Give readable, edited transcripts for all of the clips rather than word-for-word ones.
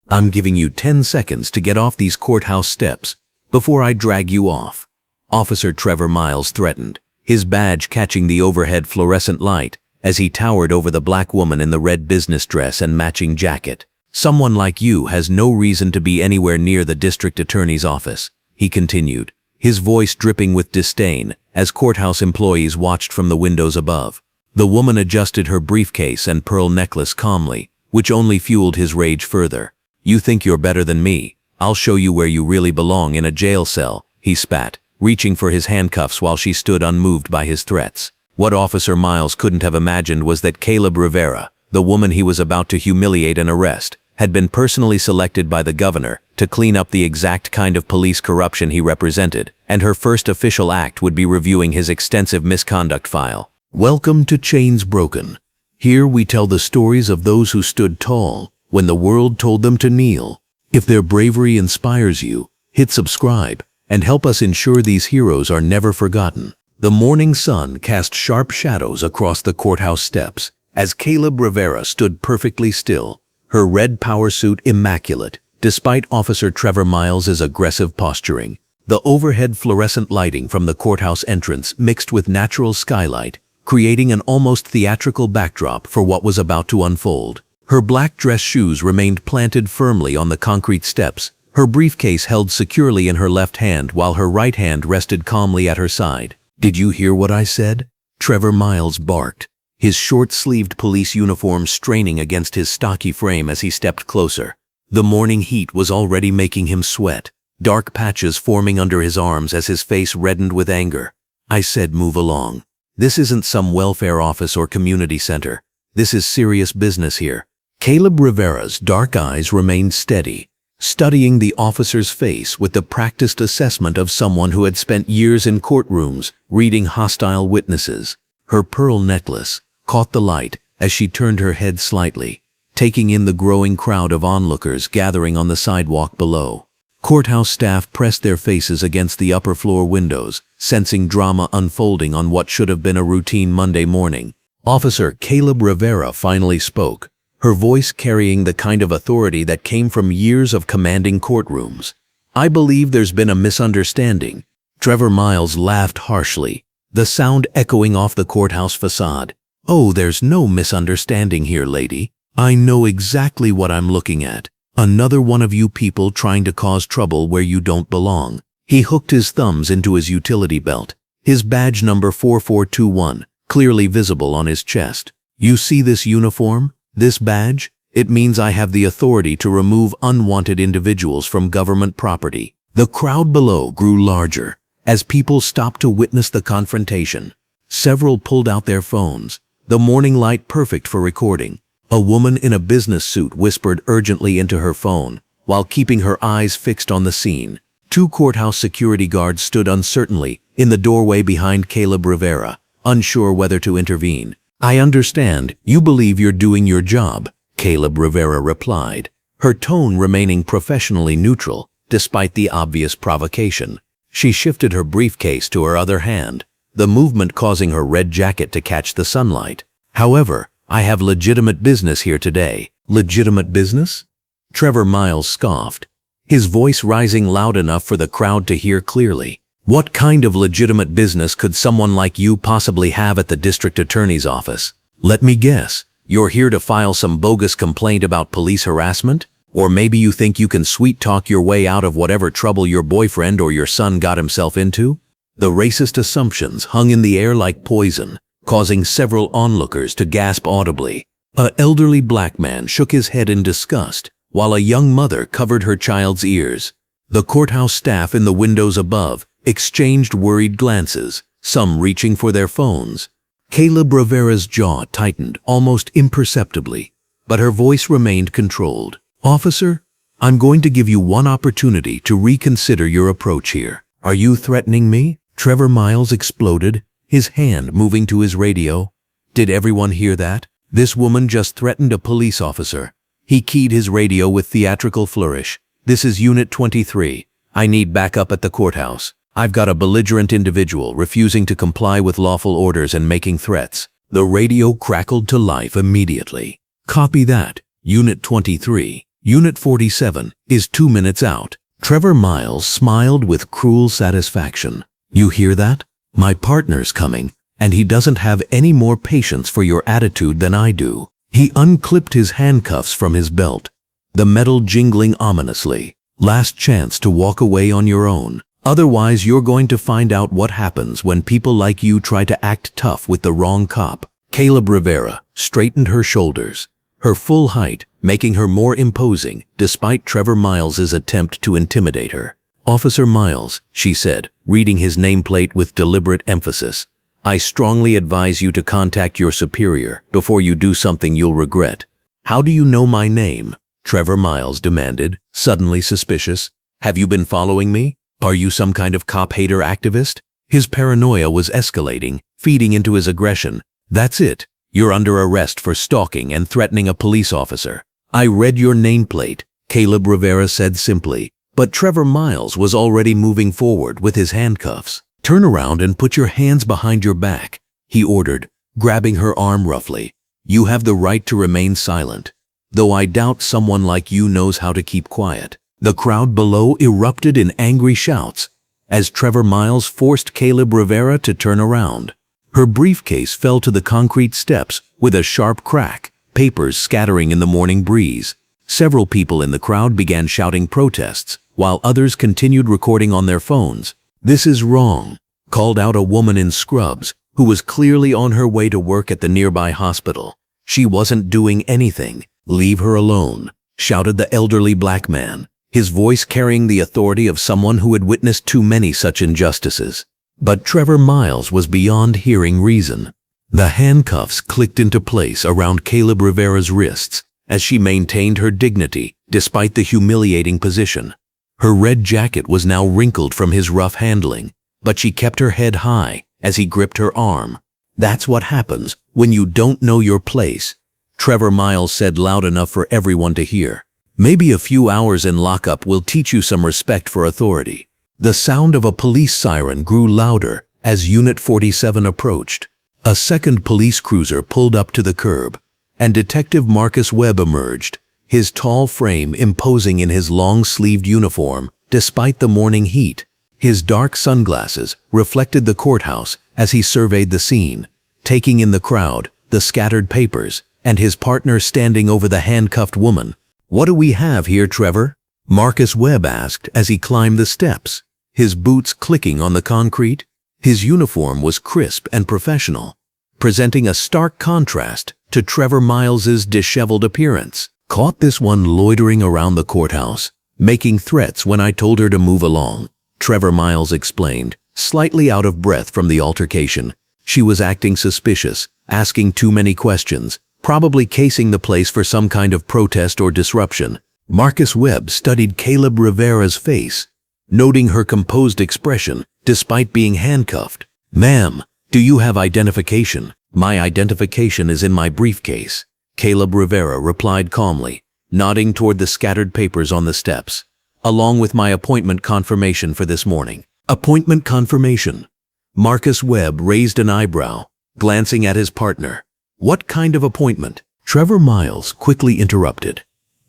I'm giving you 10 seconds to get off these courthouse steps before I drag you off," Officer Trevor Miles threatened, his badge catching the overhead fluorescent light as he towered over the black woman in the red business dress and matching jacket. "Someone like you has no reason to be anywhere near the district attorney's office," he continued, his voice dripping with disdain as courthouse employees watched from the windows above. The woman adjusted her briefcase and pearl necklace calmly, which only fueled his rage further. "You think you're better than me? I'll show you where you really belong, in a jail cell," he spat, reaching for his handcuffs while she stood unmoved by his threats. What Officer Miles couldn't have imagined was that Caleb Rivera, the woman he was about to humiliate and arrest, had been personally selected by the governor to clean up the exact kind of police corruption he represented, and her first official act would be reviewing his extensive misconduct file. Welcome to Chains Broken. Here we tell the stories of those who stood tall when the world told them to kneel. If their bravery inspires you, hit subscribe and help us ensure these heroes are never forgotten. The morning sun cast sharp shadows across the courthouse steps as Caleb Rivera stood perfectly still, her red power suit immaculate, despite Officer Trevor Miles' aggressive posturing. The overhead fluorescent lighting from the courthouse entrance mixed with natural skylight, creating an almost theatrical backdrop for what was about to unfold. Her black dress shoes remained planted firmly on the concrete steps, her briefcase held securely in her left hand while her right hand rested calmly at her side. "Did you hear what I said?" Trevor Miles barked, his short-sleeved police uniform straining against his stocky frame as he stepped closer. The morning heat was already making him sweat, dark patches forming under his arms as his face reddened with anger. "I said move along. This isn't some welfare office or community center. This is serious business here." Caleb Rivera's dark eyes remained steady, studying the officer's face with the practiced assessment of someone who had spent years in courtrooms reading hostile witnesses. Her pearl necklace caught the light as she turned her head slightly, taking in the growing crowd of onlookers gathering on the sidewalk below. Courthouse staff pressed their faces against the upper floor windows, sensing drama unfolding on what should have been a routine Monday morning. Officer Caleb Rivera finally spoke, her voice carrying the kind of authority that came from years of commanding courtrooms. "I believe there's been a misunderstanding." Trevor Miles laughed harshly, the sound echoing off the courthouse facade. "Oh, there's no misunderstanding here, lady. I know exactly what I'm looking at. Another one of you people trying to cause trouble where you don't belong." He hooked his thumbs into his utility belt, his badge number 4421 clearly visible on his chest. "You see this uniform? This badge? It means I have the authority to remove unwanted individuals from government property." The crowd below grew larger as people stopped to witness the confrontation. Several pulled out their phones, the morning light perfect for recording. A woman in a business suit whispered urgently into her phone while keeping her eyes fixed on the scene. Two courthouse security guards stood uncertainly in the doorway behind Caleb Rivera, unsure whether to intervene. "I understand you believe you're doing your job," Caleb Rivera replied, her tone remaining professionally neutral despite the obvious provocation. She shifted her briefcase to her other hand, the movement causing her red jacket to catch the sunlight. "However, I have legitimate business here today." "Legitimate business?" Trevor Miles scoffed, his voice rising loud enough for the crowd to hear clearly. "What kind of legitimate business could someone like you possibly have at the district attorney's office? Let me guess, you're here to file some bogus complaint about police harassment? Or maybe you think you can sweet-talk your way out of whatever trouble your boyfriend or your son got himself into?" The racist assumptions hung in the air like poison, causing several onlookers to gasp audibly. An elderly black man shook his head in disgust, while a young mother covered her child's ears. The courthouse staff in the windows above exchanged worried glances, some reaching for their phones. Caleb Rivera's jaw tightened almost imperceptibly, but her voice remained controlled. "Officer, I'm going to give you one opportunity to reconsider your approach here." "Are you threatening me?" Trevor Miles exploded, his hand moving to his radio. "Did everyone hear that? This woman just threatened a police officer." He keyed his radio with theatrical flourish. "This is Unit 23. I need backup at the courthouse. I've got a belligerent individual refusing to comply with lawful orders and making threats." The radio crackled to life immediately. "Copy that, Unit 23. Unit 47 is 2 minutes out. Trevor Miles smiled with cruel satisfaction. You hear that? My partner's coming, and he doesn't have any more patience for your attitude than I do. He unclipped his handcuffs from his belt, the metal jingling ominously. Last chance to walk away on your own. Otherwise, you're going to find out what happens when people like you try to act tough with the wrong cop. Caleb Rivera straightened her shoulders, her full height making her more imposing despite Trevor Miles's attempt to intimidate her. Officer Miles, she said, reading his nameplate with deliberate emphasis. I strongly advise you to contact your superior before you do something you'll regret. How do you know my name? Trevor Miles demanded, suddenly suspicious. Have you been following me? Are you some kind of cop-hater activist? His paranoia was escalating, feeding into his aggression. That's it. You're under arrest for stalking and threatening a police officer. I read your nameplate, Caleb Rivera said simply, but Trevor Miles was already moving forward with his handcuffs. Turn around and put your hands behind your back, he ordered, grabbing her arm roughly. You have the right to remain silent, though I doubt someone like you knows how to keep quiet. The crowd below erupted in angry shouts as Trevor Miles forced Caleb Rivera to turn around. Her briefcase fell to the concrete steps with a sharp crack, papers scattering in the morning breeze. Several people in the crowd began shouting protests, while others continued recording on their phones. This is wrong, called out a woman in scrubs who was clearly on her way to work at the nearby hospital. She wasn't doing anything. Leave her alone, shouted the elderly black man, his voice carrying the authority of someone who had witnessed too many such injustices. But Trevor Miles was beyond hearing reason. The handcuffs clicked into place around Caleb Rivera's wrists as she maintained her dignity despite the humiliating position. Her red jacket was now wrinkled from his rough handling, but she kept her head high as he gripped her arm. That's what happens when you don't know your place, Trevor Miles said loud enough for everyone to hear. Maybe a few hours in lockup will teach you some respect for authority. The sound of a police siren grew louder as Unit 47 approached. A second police cruiser pulled up to the curb, and Detective Marcus Webb emerged, his tall frame imposing in his long-sleeved uniform despite the morning heat. His dark sunglasses reflected the courthouse as he surveyed the scene, taking in the crowd, the scattered papers, and his partner standing over the handcuffed woman. What do we have here, Trevor? Marcus Webb asked as he climbed the steps, his boots clicking on the concrete. His uniform was crisp and professional, presenting a stark contrast to Trevor Miles's disheveled appearance. Caught this one loitering around the courthouse, making threats when I told her to move along, Trevor Miles explained, slightly out of breath from the altercation. She was acting suspicious, asking too many questions, probably casing the place for some kind of protest or disruption. Marcus Webb studied Caleb Rivera's face, noting her composed expression despite being handcuffed. Ma'am, do you have identification? My identification is in my briefcase, Caleb Rivera replied calmly, nodding toward the scattered papers on the steps, along with my appointment confirmation for this morning. Appointment confirmation? Marcus Webb raised an eyebrow, glancing at his partner. What kind of appointment? Trevor Miles quickly interrupted.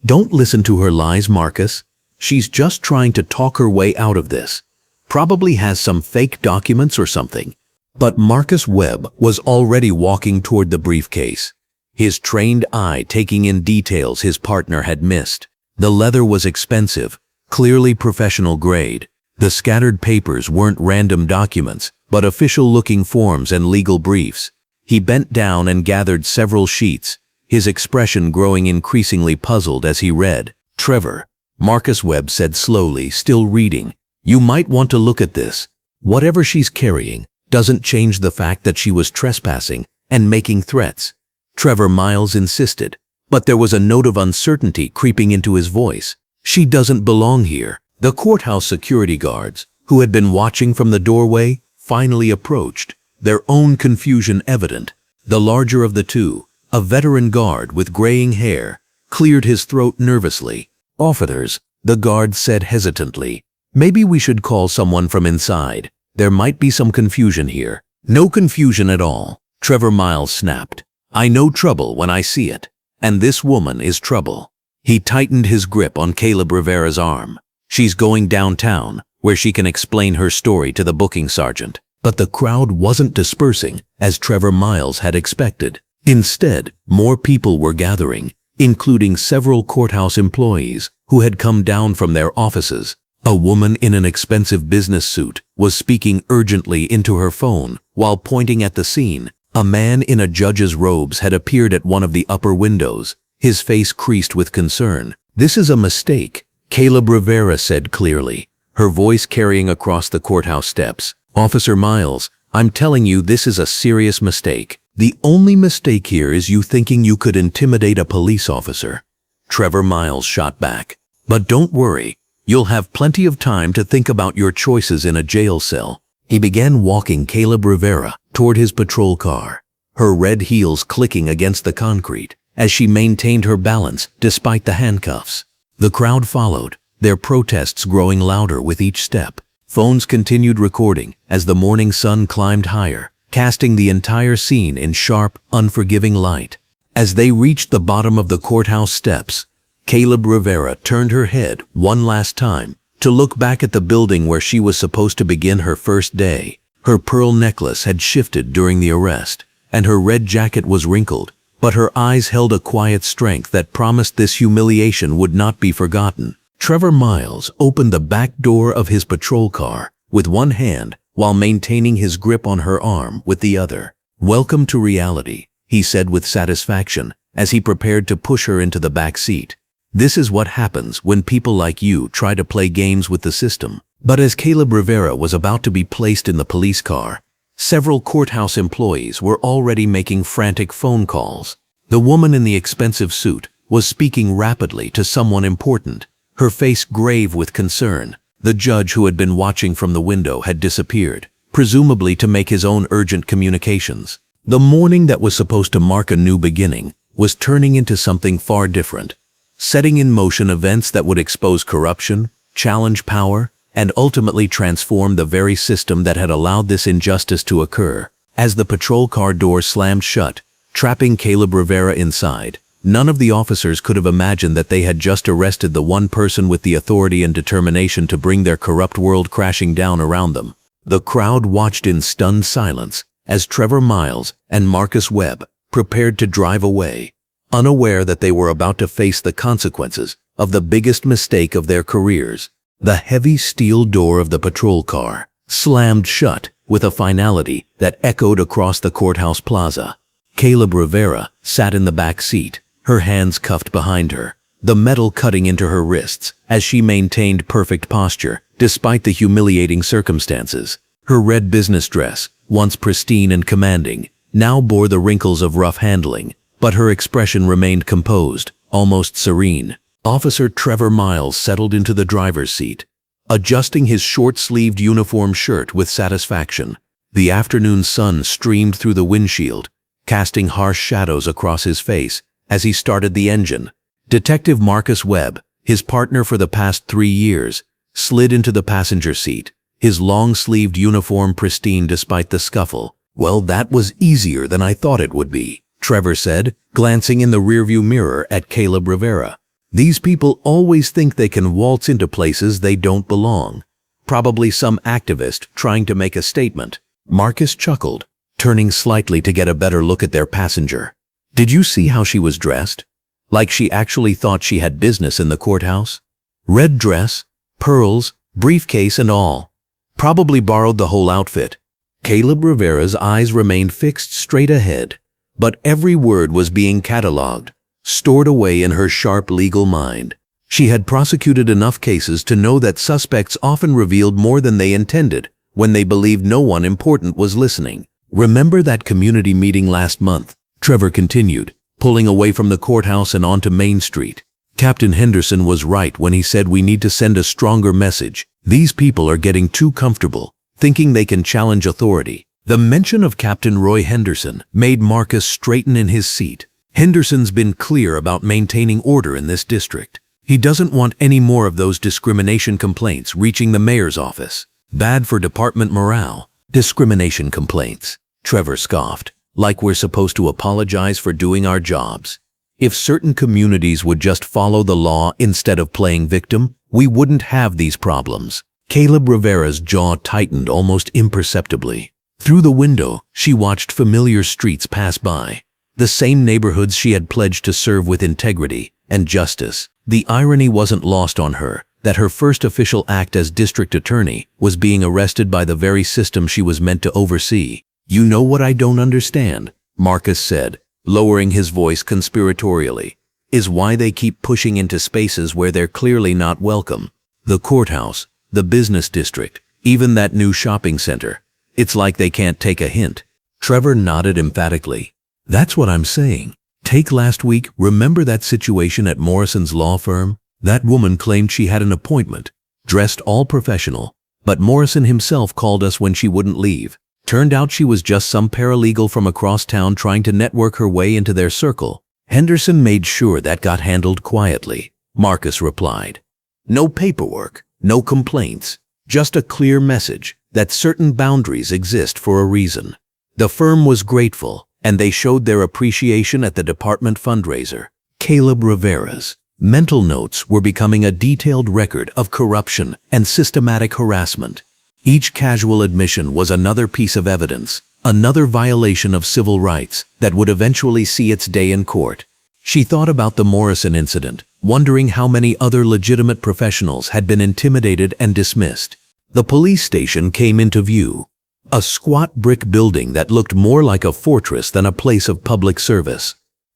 Don't listen to her lies, Marcus. She's just trying to talk her way out of this. Probably has some fake documents or something. But Marcus Webb was already walking toward the briefcase, his trained eye taking in details his partner had missed. The leather was expensive, clearly professional grade. The scattered papers weren't random documents, but official-looking forms and legal briefs. He bent down and gathered several sheets, his expression growing increasingly puzzled as he read. Trevor, Marcus Webb said slowly, still reading, you might want to look at this. Whatever she's carrying doesn't change the fact that she was trespassing and making threats. Trevor Miles insisted, but there was a note of uncertainty creeping into his voice. She doesn't belong here. The courthouse security guards, who had been watching from the doorway, finally approached, their own confusion evident. The larger of the two, a veteran guard with graying hair, cleared his throat nervously. Officers, the guard said hesitantly, maybe we should call someone from inside. There might be some confusion here. No confusion at all, Trevor Miles snapped. I know trouble when I see it, and this woman is trouble. He tightened his grip on Caleb Rivera's arm. "She's going downtown, where she can explain her story to the booking sergeant." But the crowd wasn't dispersing as Trevor Miles had expected. Instead, more people were gathering, including several courthouse employees who had come down from their offices. A woman in an expensive business suit was speaking urgently into her phone while pointing at the scene. A man in a judge's robes had appeared at one of the upper windows, his face creased with concern. "This is a mistake," Caleb Rivera said clearly, her voice carrying across the courthouse steps. "Officer Miles, I'm telling you this is a serious mistake. The only mistake here is you thinking you could intimidate a police officer." Trevor Miles shot back. "But don't worry, you'll have plenty of time to think about your choices in a jail cell." He began walking Caleb Rivera toward his patrol car, her red heels clicking against the concrete as she maintained her balance despite the handcuffs. The crowd followed, their protests growing louder with each step. Phones continued recording as the morning sun climbed higher, casting the entire scene in sharp, unforgiving light. As they reached the bottom of the courthouse steps, Caleb Rivera turned her head one last time to look back at the building where she was supposed to begin her first day. Her pearl necklace had shifted during the arrest, and her red jacket was wrinkled, but her eyes held a quiet strength that promised this humiliation would not be forgotten. Trevor Miles opened the back door of his patrol car with one hand while maintaining his grip on her arm with the other. "Welcome to reality," he said with satisfaction as he prepared to push her into the back seat. "This is what happens when people like you try to play games with the system." But as Caleb Rivera was about to be placed in the police car, several courthouse employees were already making frantic phone calls. The woman in the expensive suit was speaking rapidly to someone important, her face grave with concern. The judge who had been watching from the window had disappeared, presumably to make his own urgent communications. The morning that was supposed to mark a new beginning was turning into something far different, setting in motion events that would expose corruption, challenge power, and ultimately transform the very system that had allowed this injustice to occur. As the patrol car door slammed shut, trapping Caleb Rivera inside, none of the officers could have imagined that they had just arrested the one person with the authority and determination to bring their corrupt world crashing down around them. The crowd watched in stunned silence as Trevor Miles and Marcus Webb prepared to drive away, unaware that they were about to face the consequences of the biggest mistake of their careers. The heavy steel door of the patrol car slammed shut with a finality that echoed across the courthouse plaza. Caleb Rivera sat in the back seat, her hands cuffed behind her, the metal cutting into her wrists as she maintained perfect posture despite the humiliating circumstances. Her red business dress, once pristine and commanding, now bore the wrinkles of rough handling, but her expression remained composed, almost serene. Officer Trevor Miles settled into the driver's seat, adjusting his short-sleeved uniform shirt with satisfaction. The afternoon sun streamed through the windshield, casting harsh shadows across his face as he started the engine. Detective Marcus Webb, his partner for the past 3 years, slid into the passenger seat, his long-sleeved uniform pristine despite the scuffle. "Well, that was easier than I thought it would be," Trevor said, glancing in the rearview mirror at Caleb Rivera. "These people always think they can waltz into places they don't belong. Probably some activist trying to make a statement." Marcus chuckled, turning slightly to get a better look at their passenger. "Did you see how she was dressed? Like she actually thought she had business in the courthouse? Red dress, pearls, briefcase and all. Probably borrowed the whole outfit." Caleb Rivera's eyes remained fixed straight ahead, but every word was being cataloged, stored away in her sharp legal mind. She had prosecuted enough cases to know that suspects often revealed more than they intended when they believed no one important was listening. "Remember that community meeting last month?" Trevor continued, pulling away from the courthouse and onto Main Street. "Captain Henderson was right when he said we need to send a stronger message. These people are getting too comfortable, thinking they can challenge authority." The mention of Captain Roy Henderson made Marcus straighten in his seat. Henderson's been clear about maintaining order in this district. He doesn't want any more of those discrimination complaints reaching the mayor's office. Bad for department morale. "Discrimination complaints," Trevor scoffed, "like we're supposed to apologize for doing our jobs." If certain communities would just follow the law instead of playing victim, we wouldn't have these problems. Caleb Rivera's jaw tightened almost imperceptibly. Through the window, she watched familiar streets pass by, the same neighborhoods she had pledged to serve with integrity and justice. The irony wasn't lost on her that her first official act as district attorney was being arrested by the very system she was meant to oversee. "You know what I don't understand," Marcus said, lowering his voice conspiratorially, "is why they keep pushing into spaces where they're clearly not welcome. The courthouse, the business district, even that new shopping center. It's like they can't take a hint." Trevor nodded emphatically. "That's what I'm saying. Take last week, remember that situation at Morrison's law firm? That woman claimed she had an appointment, dressed all professional, but Morrison himself called us when she wouldn't leave. Turned out she was just some paralegal from across town trying to network her way into their circle. Henderson made sure that got handled quietly," Marcus replied. "No paperwork, no complaints, just a clear message that certain boundaries exist for a reason." The firm was grateful, and they showed their appreciation at the department fundraiser. Caleb Rivera's mental notes were becoming a detailed record of corruption and systematic harassment. Each casual admission was another piece of evidence, another violation of civil rights that would eventually see its day in court. She thought about the Morrison incident, wondering how many other legitimate professionals had been intimidated and dismissed. The police station came into view, a squat brick building that looked more like a fortress than a place of public service.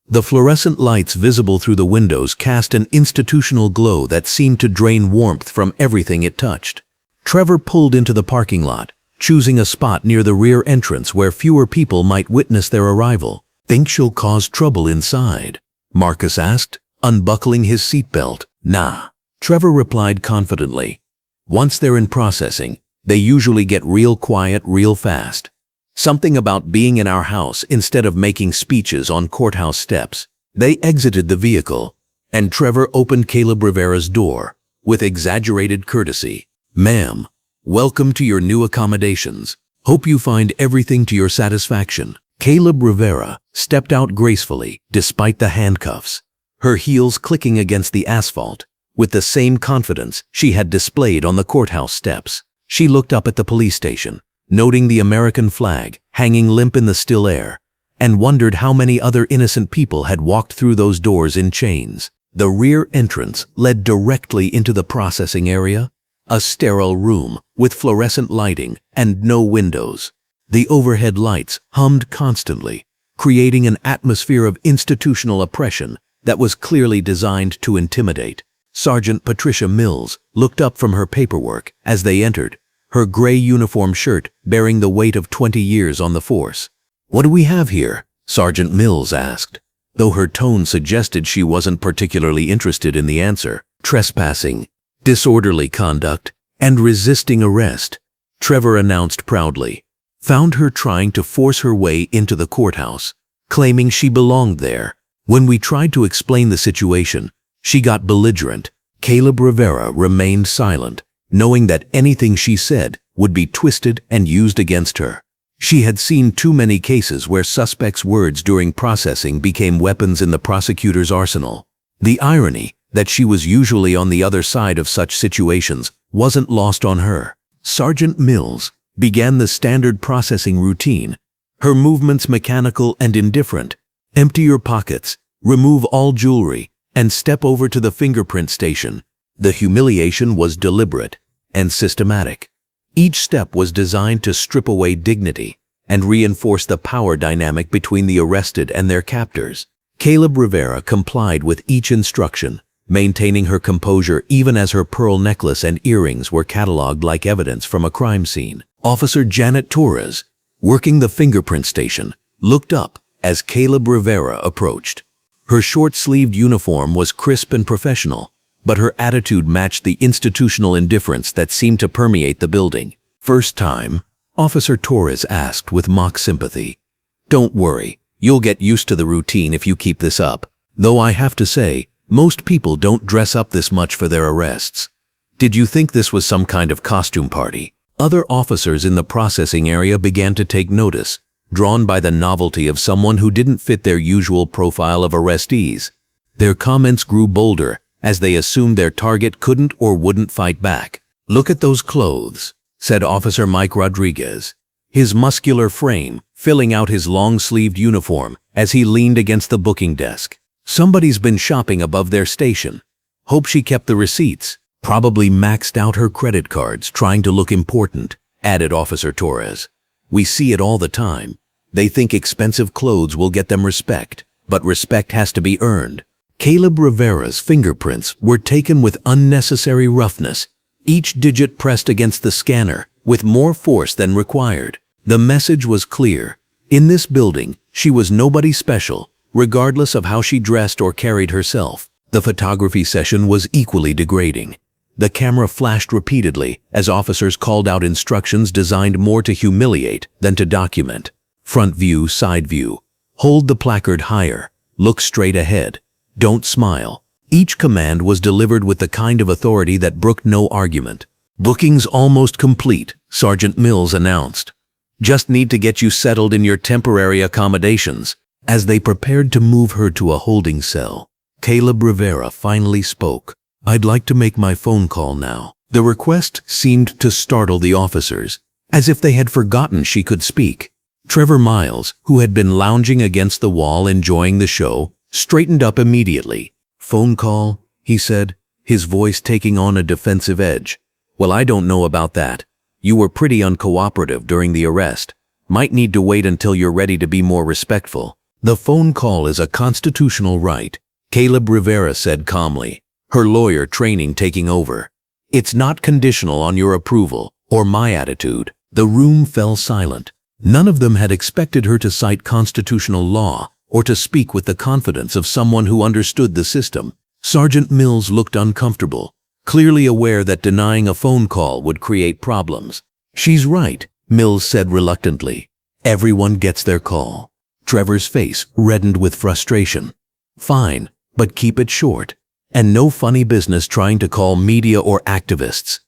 The fluorescent lights visible through the windows cast an institutional glow that seemed to drain warmth from everything it touched. Trevor pulled into the parking lot, choosing a spot near the rear entrance where fewer people might witness their arrival. "Think she'll cause trouble inside?" Marcus asked, unbuckling his seatbelt. "Nah," Trevor replied confidently. "Once they're in processing, they usually get real quiet real fast. Something about being in our house instead of making speeches on courthouse steps." They exited the vehicle, and Trevor opened Caleb Rivera's door with exaggerated courtesy. "Ma'am, welcome to your new accommodations. Hope you find everything to your satisfaction." Caleb Rivera stepped out gracefully despite the handcuffs, her heels clicking against the asphalt with the same confidence she had displayed on the courthouse steps. She looked up at the police station, noting the American flag hanging limp in the still air, and wondered how many other innocent people had walked through those doors in chains. The rear entrance led directly into the processing area, a sterile room with fluorescent lighting and no windows. The overhead lights hummed constantly, creating an atmosphere of institutional oppression that was clearly designed to intimidate. Sergeant Patricia Mills looked up from her paperwork as they entered, her gray uniform shirt bearing the weight of 20 years on the force. "What do we have here?" Sergeant Mills asked, though her tone suggested she wasn't particularly interested in the answer. "Trespassing, disorderly conduct, and resisting arrest," Trevor announced proudly. "Found her trying to force her way into the courthouse, claiming she belonged there. When we tried to explain the situation, she got belligerent." Caleb Rivera remained silent, knowing that anything she said would be twisted and used against her. She had seen too many cases where suspects' words during processing became weapons in the prosecutor's arsenal. The irony that she was usually on the other side of such situations wasn't lost on her. Sergeant Mills began the standard processing routine, her movements mechanical and indifferent. "Empty your pockets, remove all jewelry, and step over to the fingerprint station." The humiliation was deliberate and systematic. Each step was designed to strip away dignity and reinforce the power dynamic between the arrested and their captors. Caleb Rivera complied with each instruction, maintaining her composure even as her pearl necklace and earrings were cataloged like evidence from a crime scene. Officer Janet Torres, working the fingerprint station, looked up as Caleb Rivera approached. Her short-sleeved uniform was crisp and professional, but her attitude matched the institutional indifference that seemed to permeate the building. "First time?" Officer Torres asked with mock sympathy. "Don't worry, you'll get used to the routine if you keep this up. Though I have to say, most people don't dress up this much for their arrests. Did you think this was some kind of costume party?" Other officers in the processing area began to take notice, drawn by the novelty of someone who didn't fit their usual profile of arrestees. Their comments grew bolder as they assumed their target couldn't or wouldn't fight back. "Look at those clothes," said Officer Mike Rodriguez, his muscular frame filling out his long-sleeved uniform as he leaned against the booking desk. "Somebody's been shopping above their station. Hope she kept the receipts. Probably maxed out her credit cards trying to look important," added Officer Torres. "We see it all the time. They think expensive clothes will get them respect, but respect has to be earned." Caleb Rivera's fingerprints were taken with unnecessary roughness, each digit pressed against the scanner with more force than required. The message was clear. In this building, she was nobody special, regardless of how she dressed or carried herself. The photography session was equally degrading. The camera flashed repeatedly as officers called out instructions designed more to humiliate than to document. Front view, side view. Hold the placard higher. Look straight ahead. Don't smile. Each command was delivered with the kind of authority that brooked no argument. "Booking's almost complete," Sergeant Mills announced. "Just need to get you settled in your temporary accommodations." As they prepared to move her to a holding cell, Caleb Rivera finally spoke. "I'd like to make my phone call now." The request seemed to startle the officers, as if they had forgotten she could speak. Trevor Miles, who had been lounging against the wall enjoying the show, straightened up immediately. "Phone call," he said, his voice taking on a defensive edge. "Well, I don't know about that. You were pretty uncooperative during the arrest. Might need to wait until you're ready to be more respectful." "The phone call is a constitutional right," Caleb Rivera said calmly, her lawyer training taking over. "It's not conditional on your approval or my attitude." The room fell silent. None of them had expected her to cite constitutional law or to speak with the confidence of someone who understood the system. Sergeant Mills looked uncomfortable, clearly aware that denying a phone call would create problems. "She's right," Mills said reluctantly. "Everyone gets their call." Trevor's face reddened with frustration. "Fine, but keep it short. And no funny business trying to call media or activists.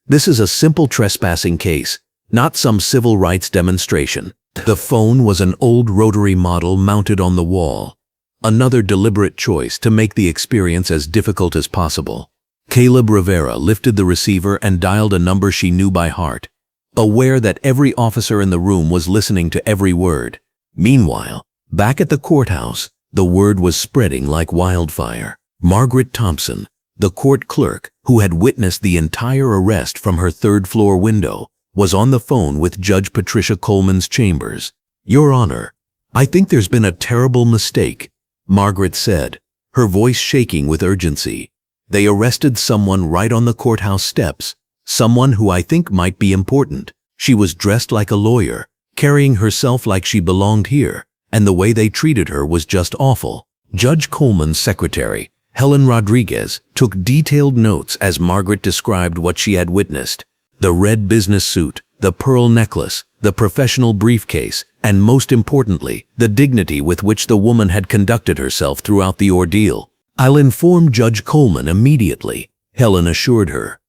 This is a simple trespassing case, not some civil rights demonstration." The phone was an old rotary model mounted on the wall, another deliberate choice to make the experience as difficult as possible. Caleb Rivera lifted the receiver and dialed a number she knew by heart, aware that every officer in the room was listening to every word. Meanwhile, back at the courthouse, the word was spreading like wildfire. Margaret Thompson, the court clerk who had witnessed the entire arrest from her third-floor window, was on the phone with Judge Patricia Coleman's chambers. "Your Honor, I think there's been a terrible mistake," Margaret said, her voice shaking with urgency. "They arrested someone right on the courthouse steps, someone who I think might be important. She was dressed like a lawyer, carrying herself like she belonged here, and the way they treated her was just awful." Judge Coleman's secretary, Helen Rodriguez, took detailed notes as Margaret described what she had witnessed. The red business suit, the pearl necklace, the professional briefcase, and most importantly, the dignity with which the woman had conducted herself throughout the ordeal. "I'll inform Judge Coleman immediately," Helen assured her.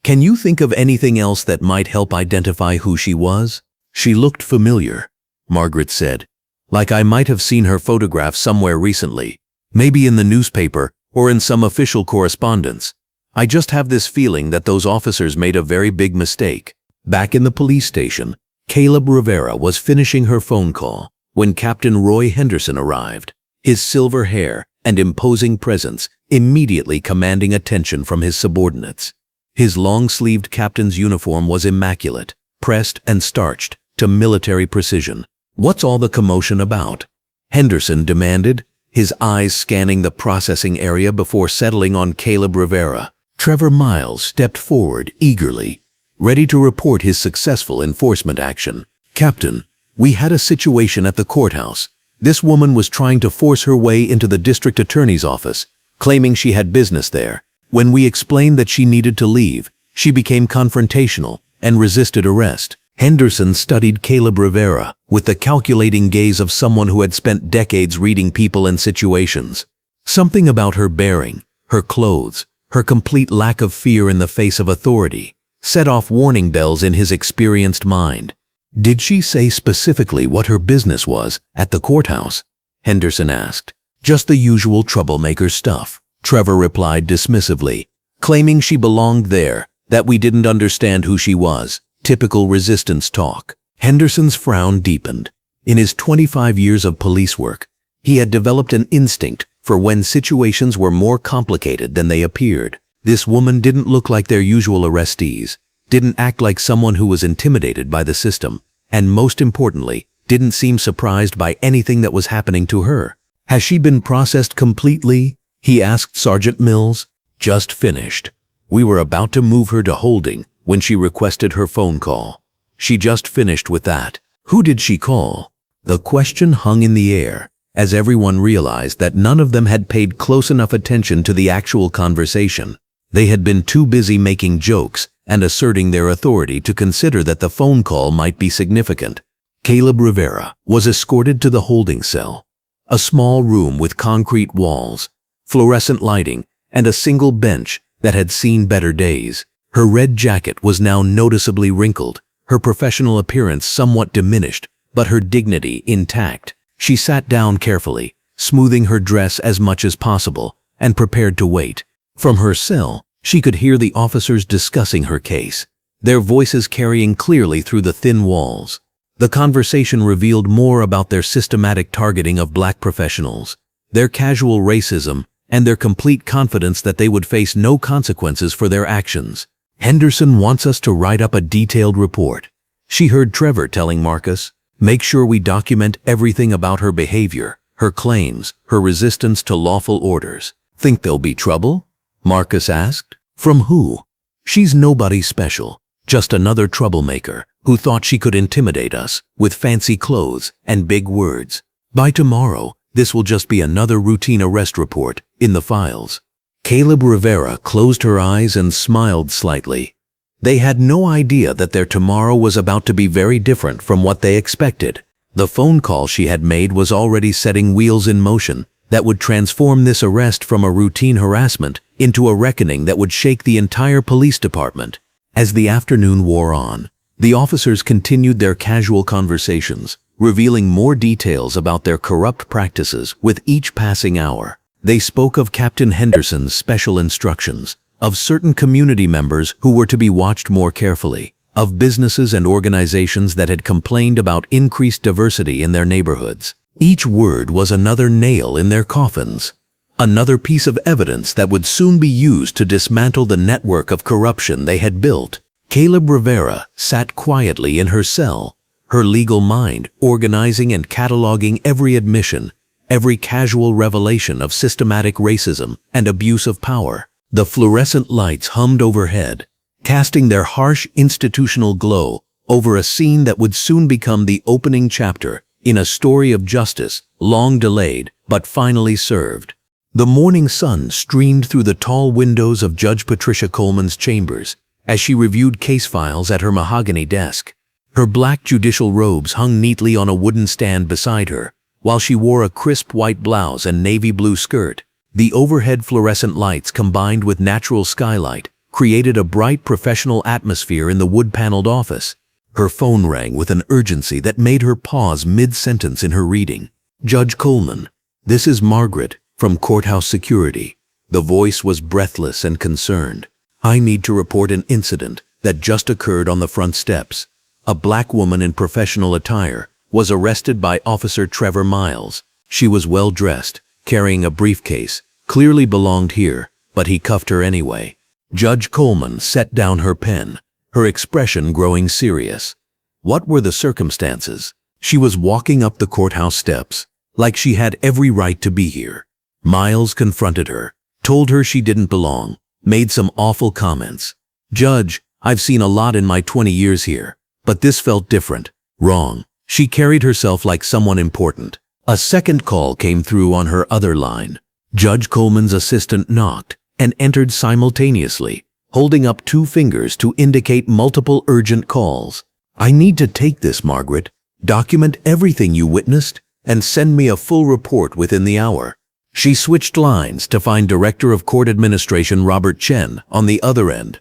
"Can you think of anything else that might help identify who she was?" "She looked familiar," Margaret said, "like I might have seen her photograph somewhere recently, maybe in the newspaper or in some official correspondence. I just have this feeling that those officers made a very big mistake." Back in the police station, Caleb Rivera was finishing her phone call when Captain Roy Henderson arrived, his silver hair and imposing presence immediately commanding attention from his subordinates. His long-sleeved captain's uniform was immaculate, pressed and starched to military precision. "What's all the commotion about?" Henderson demanded, his eyes scanning the processing area before settling on Caleb Rivera. Trevor Miles stepped forward eagerly, ready to report his successful enforcement action. "Captain, we had a situation at the courthouse. This woman was trying to force her way into the district attorney's office, claiming she had business there. When we explained that she needed to leave, she became confrontational and resisted arrest." Henderson studied Caleb Rivera with the calculating gaze of someone who had spent decades reading people and situations. Something about her bearing, her clothes, her complete lack of fear in the face of authority set off warning bells in his experienced mind. "Did she say specifically what her business was at the courthouse?" Henderson asked. Just the usual troublemaker stuff, Trevor replied dismissively, claiming she belonged there, that we didn't understand who she was. Typical resistance talk. Henderson's frown deepened. In his 25 years of police work, he had developed an instinct for when situations were more complicated than they appeared. This woman didn't look like their usual arrestees, didn't act like someone who was intimidated by the system, and most importantly, didn't seem surprised by anything that was happening to her. Has she been processed completely? He asked Sergeant Mills. Just finished. We were about to move her to holding when she requested her phone call. She just finished with that. Who did she call? The question hung in the air, as everyone realized that none of them had paid close enough attention to the actual conversation. They had been too busy making jokes and asserting their authority to consider that the phone call might be significant. Caleb Rivera was escorted to the holding cell, a small room with concrete walls, fluorescent lighting, and a single bench that had seen better days. Her red jacket was now noticeably wrinkled, her professional appearance somewhat diminished, but her dignity intact. She sat down carefully, smoothing her dress as much as possible, and prepared to wait. From her cell, she could hear the officers discussing her case, their voices carrying clearly through the thin walls. The conversation revealed more about their systematic targeting of black professionals, their casual racism, and their complete confidence that they would face no consequences for their actions. Henderson wants us to write up a detailed report, she heard Trevor telling Marcus. Make sure we document everything about her behavior, her claims, her resistance to lawful orders. Think there'll be trouble? Marcus asked. From who? She's nobody special, just another troublemaker who thought she could intimidate us with fancy clothes and big words. By tomorrow, this will just be another routine arrest report in the files. Caleb Rivera closed her eyes and smiled slightly. They had no idea that their tomorrow was about to be very different from what they expected. The phone call she had made was already setting wheels in motion that would transform this arrest from a routine harassment into a reckoning that would shake the entire police department. As the afternoon wore on, the officers continued their casual conversations, revealing more details about their corrupt practices with each passing hour. They spoke of Captain Henderson's special instructions, of certain community members who were to be watched more carefully, of businesses and organizations that had complained about increased diversity in their neighborhoods. Each word was another nail in their coffins, another piece of evidence that would soon be used to dismantle the network of corruption they had built. Caleb Rivera sat quietly in her cell, her legal mind organizing and cataloging every admission, every casual revelation of systematic racism and abuse of power. The fluorescent lights hummed overhead, casting their harsh institutional glow over a scene that would soon become the opening chapter in a story of justice, long delayed but finally served. The morning sun streamed through the tall windows of Judge Patricia Coleman's chambers as she reviewed case files at her mahogany desk. Her black judicial robes hung neatly on a wooden stand beside her, while she wore a crisp white blouse and navy blue skirt. The overhead fluorescent lights combined with natural skylight created a bright professional atmosphere in the wood-paneled office. Her phone rang with an urgency that made her pause mid-sentence in her reading. Judge Coleman, this is Margaret from Courthouse Security. The voice was breathless and concerned. I need to report an incident that just occurred on the front steps. A black woman in professional attire was arrested by Officer Trevor Miles. She was well-dressed, carrying a briefcase, clearly belonged here, but he cuffed her anyway. Judge Coleman set down her pen, her expression growing serious. What were the circumstances? She was walking up the courthouse steps, like she had every right to be here. Miles confronted her, told her she didn't belong, made some awful comments. Judge, I've seen a lot in my 20 years here, but this felt different, wrong. She carried herself like someone important. A second call came through on her other line. Judge Coleman's assistant knocked and entered simultaneously, holding up 2 fingers to indicate multiple urgent calls. I need to take this, Margaret. Document everything you witnessed and send me a full report within the hour. She switched lines to find Director of Court Administration Robert Chen on the other end.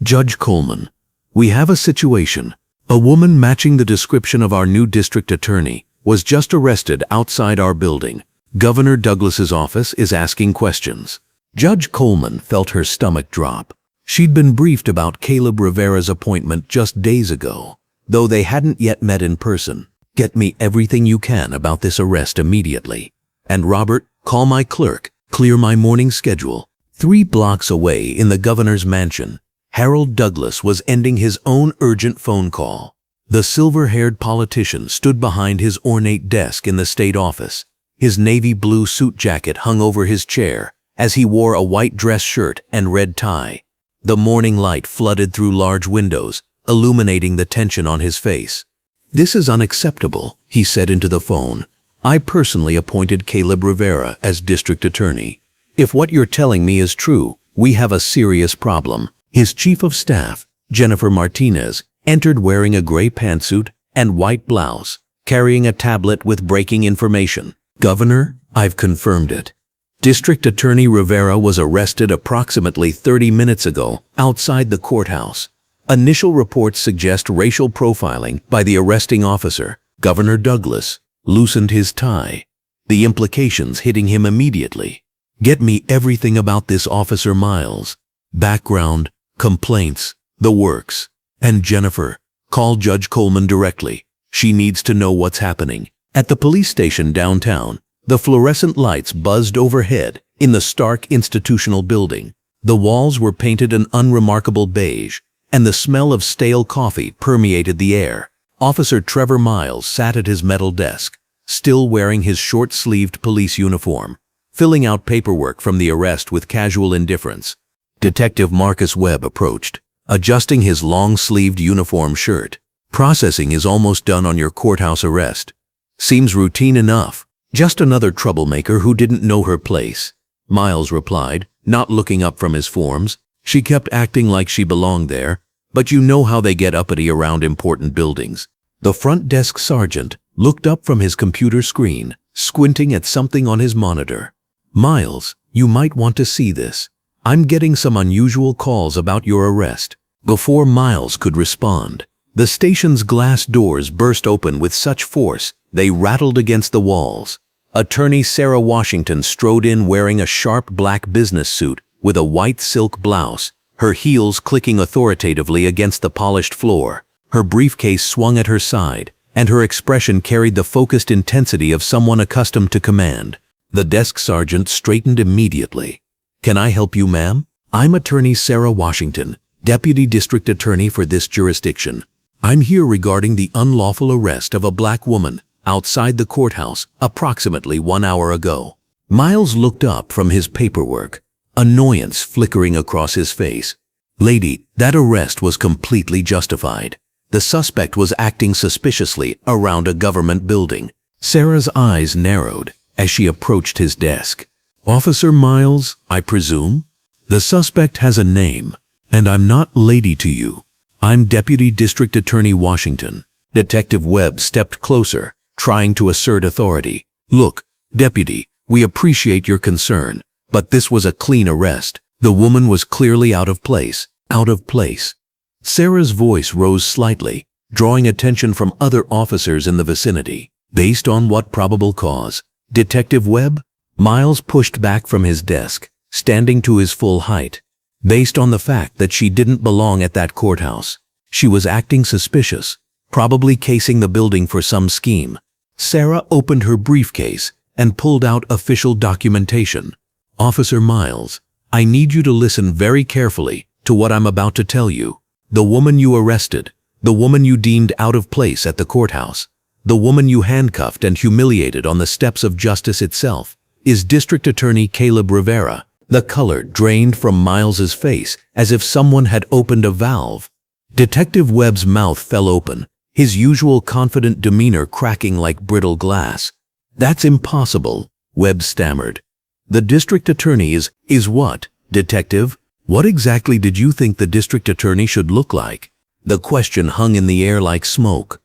Judge Coleman, we have a situation. A woman matching the description of our new district attorney was just arrested outside our building. Governor Douglas's office is asking questions. Judge Coleman felt her stomach drop. She'd been briefed about Caleb Rivera's appointment just days ago, though they hadn't yet met in person. Get me everything you can about this arrest immediately. And Robert, call my clerk, clear my morning schedule. 3 blocks away in the governor's mansion, Harold Douglas was ending his own urgent phone call. The silver-haired politician stood behind his ornate desk in the state office. His navy blue suit jacket hung over his chair as he wore a white dress shirt and red tie. The morning light flooded through large windows, illuminating the tension on his face. "This is unacceptable," he said into the phone. "I personally appointed Caleb Rivera as district attorney. If what you're telling me is true, we have a serious problem." His chief of staff, Jennifer Martinez, entered wearing a gray pantsuit and white blouse, carrying a tablet with breaking information. "Governor, I've confirmed it. District Attorney Rivera was arrested approximately 30 minutes ago outside the courthouse. Initial reports suggest racial profiling by the arresting officer." Governor Douglas loosened his tie, the implications hitting him immediately. "Get me everything about this Officer Miles. Background, complaints, the works. And Jennifer, call Judge Coleman directly. She needs to know what's happening." At the police station downtown, the fluorescent lights buzzed overhead in the stark institutional building. The walls were painted an unremarkable beige, and the smell of stale coffee permeated the air. Officer Trevor Miles sat at his metal desk, still wearing his short-sleeved police uniform, filling out paperwork from the arrest with casual indifference. Detective Marcus Webb approached, adjusting his long-sleeved uniform shirt. "Processing is almost done on your courthouse arrest. Seems routine enough. Just another troublemaker who didn't know her place," Miles replied, not looking up from his forms. "She kept acting like she belonged there, but you know how they get uppity around important buildings." The front desk sergeant looked up from his computer screen, squinting at something on his monitor. "Miles, you might want to see this. I'm getting some unusual calls about your arrest." Before Miles could respond, the station's glass doors burst open with such force they rattled against the walls. Attorney Sarah Washington strode in wearing a sharp black business suit with a white silk blouse, her heels clicking authoritatively against the polished floor. Her briefcase swung at her side, and her expression carried the focused intensity of someone accustomed to command. The desk sergeant straightened immediately. "Can I help you, ma'am? I'm Attorney Sarah Washington, Deputy District Attorney for this jurisdiction. I'm here regarding the unlawful arrest of a black woman outside the courthouse approximately 1 hour ago." Miles looked up from his paperwork, annoyance flickering across his face. "Lady, that arrest was completely justified. The suspect was acting suspiciously around a government building." Sarah's eyes narrowed as she approached his desk. "Officer Miles, I presume? The suspect has a name, and I'm not lady to you. I'm Deputy District Attorney Washington." Detective Webb stepped closer, trying to assert authority. "Look, Deputy, we appreciate your concern, but this was a clean arrest. The woman was clearly out of place. Out of place." Sarah's voice rose slightly, drawing attention from other officers in the vicinity. "Based on what probable cause, Detective Webb?" Miles pushed back from his desk, standing to his full height. "Based on the fact that she didn't belong at that courthouse. She was acting suspicious, probably casing the building for some scheme." Sarah opened her briefcase and pulled out official documentation. "Officer Miles, I need you to listen very carefully to what I'm about to tell you. The woman you arrested, the woman you deemed out of place at the courthouse, the woman you handcuffed and humiliated on the steps of justice itself, is District Attorney Caleb Rivera." The color drained from Miles's face as if someone had opened a valve. Detective Webb's mouth fell open, his usual confident demeanor cracking like brittle glass. "That's impossible," Webb stammered. "The district attorney is what, detective? What exactly did you think the district attorney should look like?" The question hung in the air like smoke.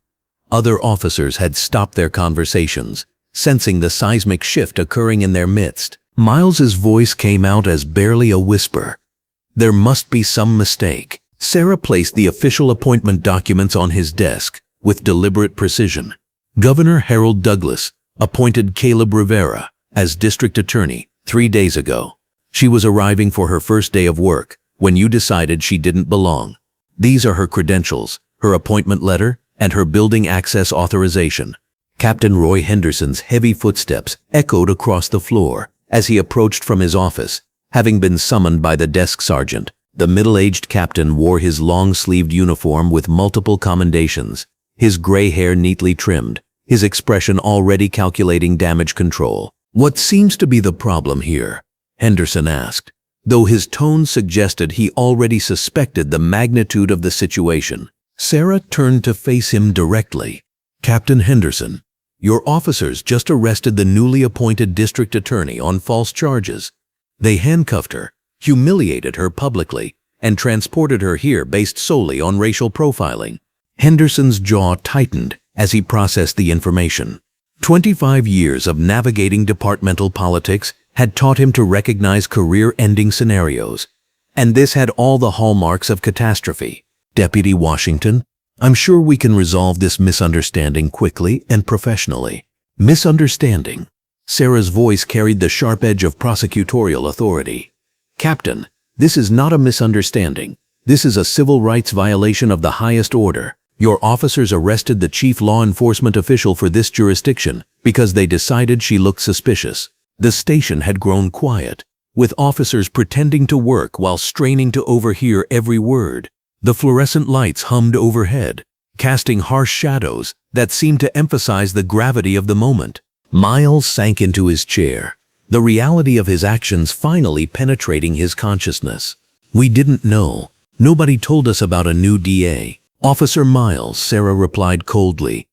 Other officers had stopped their conversations, sensing the seismic shift occurring in their midst. Miles's voice came out as barely a whisper. "There must be some mistake." Sarah placed the official appointment documents on his desk with deliberate precision. "Governor Harold Douglas appointed Caleb Rivera as district attorney 3 days ago. She was arriving for her first day of work when you decided she didn't belong. These are her credentials, her appointment letter, and her building access authorization." Captain Roy Henderson's heavy footsteps echoed across the floor as he approached from his office, having been summoned by the desk sergeant. The middle-aged captain wore his long-sleeved uniform with multiple commendations, his gray hair neatly trimmed, his expression already calculating damage control. "What seems to be the problem here?" Henderson asked, though his tone suggested he already suspected the magnitude of the situation. Sarah turned to face him directly. "Captain Henderson, your officers just arrested the newly appointed district attorney on false charges. They handcuffed her, humiliated her publicly, and transported her here based solely on racial profiling." Henderson's jaw tightened as he processed the information. 25 years of navigating departmental politics had taught him to recognize career-ending scenarios, and this had all the hallmarks of catastrophe. "Deputy Washington, I'm sure we can resolve this misunderstanding quickly and professionally." "Misunderstanding?" Sarah's voice carried the sharp edge of prosecutorial authority. "Captain, this is not a misunderstanding. This is a civil rights violation of the highest order. Your officers arrested the chief law enforcement official for this jurisdiction because they decided she looked suspicious." The station had grown quiet, with officers pretending to work while straining to overhear every word. The fluorescent lights hummed overhead, casting harsh shadows that seemed to emphasize the gravity of the moment. Miles sank into his chair, the reality of his actions finally penetrating his consciousness. "We didn't know. Nobody told us about a new DA. Officer Miles," Sarah replied coldly.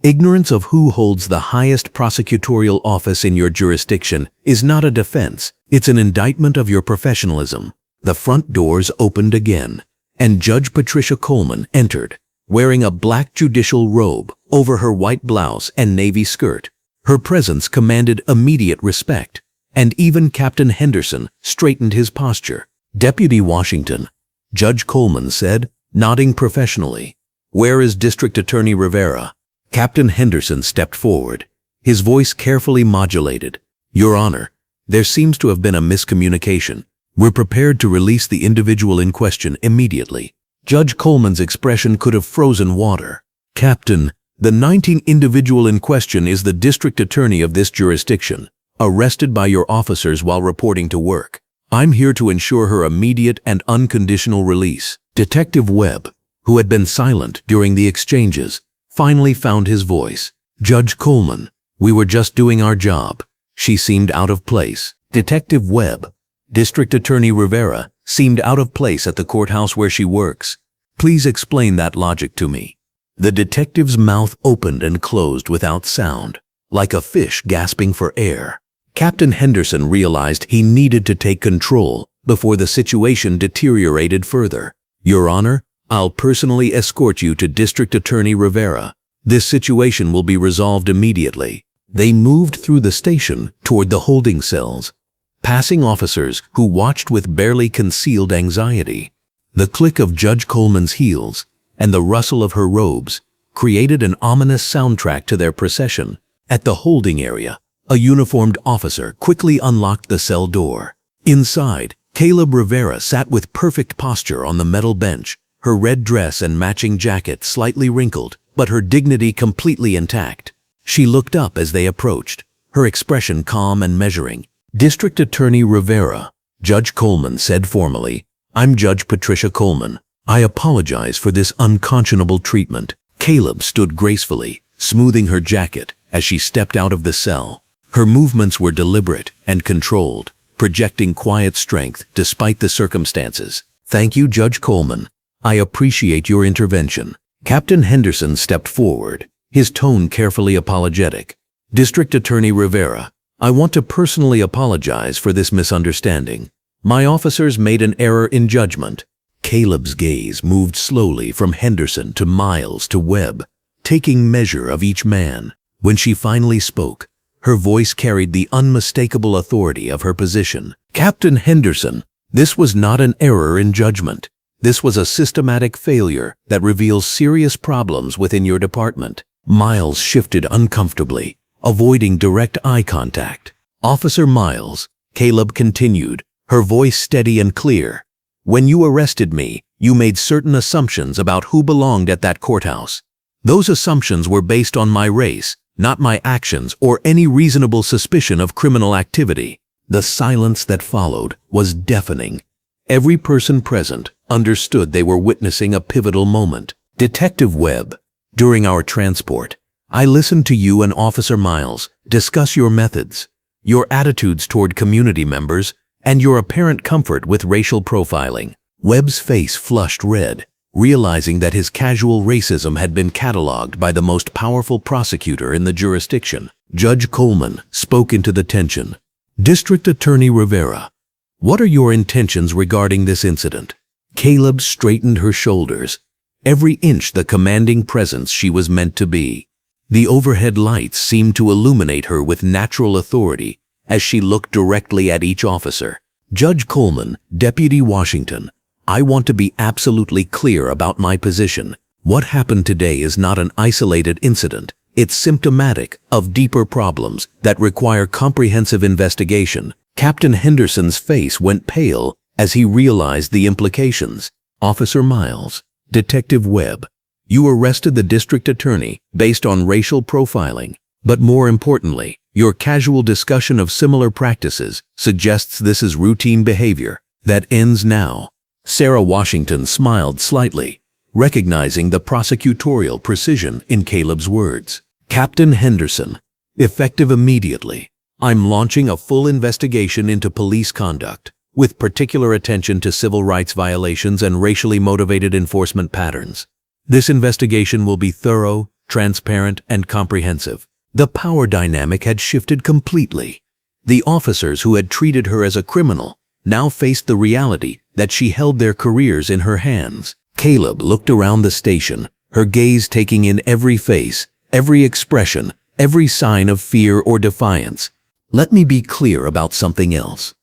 "Ignorance of who holds the highest prosecutorial office in your jurisdiction is not a defense. It's an indictment of your professionalism." The front doors opened again, and Judge Patricia Coleman entered, wearing a black judicial robe over her white blouse and navy skirt. Her presence commanded immediate respect, and even Captain Henderson straightened his posture. "Deputy Washington," Judge Coleman said, nodding professionally. "Where is District Attorney Rivera?" Captain Henderson stepped forward, his voice carefully modulated. "Your Honor, there seems to have been a miscommunication. We're prepared to release the individual in question immediately." Judge Coleman's expression could have frozen water. "Captain, the 19 individual in question is the district attorney of this jurisdiction, arrested by your officers while reporting to work. I'm here to ensure her immediate and unconditional release." Detective Webb, who had been silent during the exchanges, finally found his voice. "Judge Coleman, we were just doing our job." She seemed out of place. Detective Webb, District Attorney Rivera, seemed out of place at the courthouse where she works. "Please explain that logic to me." The detective's mouth opened and closed without sound, like a fish gasping for air. Captain Henderson realized he needed to take control before the situation deteriorated further. "Your Honor, I'll personally escort you to District Attorney Rivera. This situation will be resolved immediately." They moved through the station toward the holding cells, passing officers who watched with barely concealed anxiety. The click of Judge Coleman's heels and the rustle of her robes created an ominous soundtrack to their procession. At the holding area, a uniformed officer quickly unlocked the cell door. Inside, Caleb Rivera sat with perfect posture on the metal bench, her red dress and matching jacket slightly wrinkled, but her dignity completely intact. She looked up as they approached, her expression calm and measuring. "District Attorney Rivera," Judge Coleman said formally, "I'm Judge Patricia Coleman. I apologize for this unconscionable treatment." Caleb stood gracefully, smoothing her jacket as she stepped out of the cell. Her movements were deliberate and controlled, projecting quiet strength despite the circumstances. "Thank you, Judge Coleman. I appreciate your intervention." Captain Henderson stepped forward, his tone carefully apologetic. "District Attorney Rivera, I want to personally apologize for this misunderstanding. My officers made an error in judgment." Caleb's gaze moved slowly from Henderson to Miles to Webb, taking measure of each man. When she finally spoke, her voice carried the unmistakable authority of her position. "Captain Henderson, this was not an error in judgment. This was a systematic failure that reveals serious problems within your department." Miles shifted uncomfortably, avoiding direct eye contact. Officer Miles, Caleb continued, her voice steady and clear. When you arrested me, you made certain assumptions about who belonged at that courthouse. Those assumptions were based on my race, not my actions or any reasonable suspicion of criminal activity. The silence that followed was deafening. Every person present understood they were witnessing a pivotal moment. Detective Webb, during our transport, I listened to you and Officer Miles discuss your methods, your attitudes toward community members, and your apparent comfort with racial profiling. Webb's face flushed red, realizing that his casual racism had been cataloged by the most powerful prosecutor in the jurisdiction. Judge Coleman spoke into the tension. District Attorney Rivera, what are your intentions regarding this incident? Caleb straightened her shoulders, every inch the commanding presence she was meant to be. The overhead lights seemed to illuminate her with natural authority as she looked directly at each officer. Judge Coleman, Deputy Washington, I want to be absolutely clear about my position. What happened today is not an isolated incident. It's symptomatic of deeper problems that require comprehensive investigation. Captain Henderson's face went pale as he realized the implications. Officer Miles, Detective Webb, you arrested the district attorney based on racial profiling, but more importantly, your casual discussion of similar practices suggests this is routine behavior that ends now. Sarah Washington smiled slightly, recognizing the prosecutorial precision in Caleb's words. Captain Henderson, effective immediately, I'm launching a full investigation into police conduct, with particular attention to civil rights violations and racially motivated enforcement patterns. This investigation will be thorough, transparent, and comprehensive. The power dynamic had shifted completely. The officers who had treated her as a criminal now faced the reality that she held their careers in her hands. Caleb looked around the station, her gaze taking in every face, every expression, every sign of fear or defiance. Let me be clear about something else.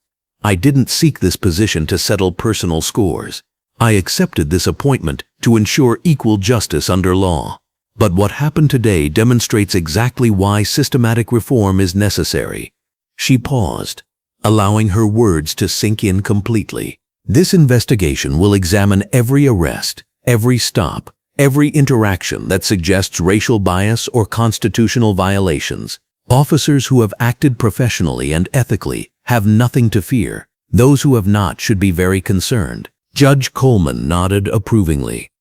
I didn't seek this position to settle personal scores. I accepted this appointment to ensure equal justice under law. But what happened today demonstrates exactly why systematic reform is necessary. She paused, allowing her words to sink in completely. This investigation will examine every arrest, every stop, every interaction that suggests racial bias or constitutional violations. Officers who have acted professionally and ethically have nothing to fear. Those who have not should be very concerned. Judge Coleman nodded approvingly.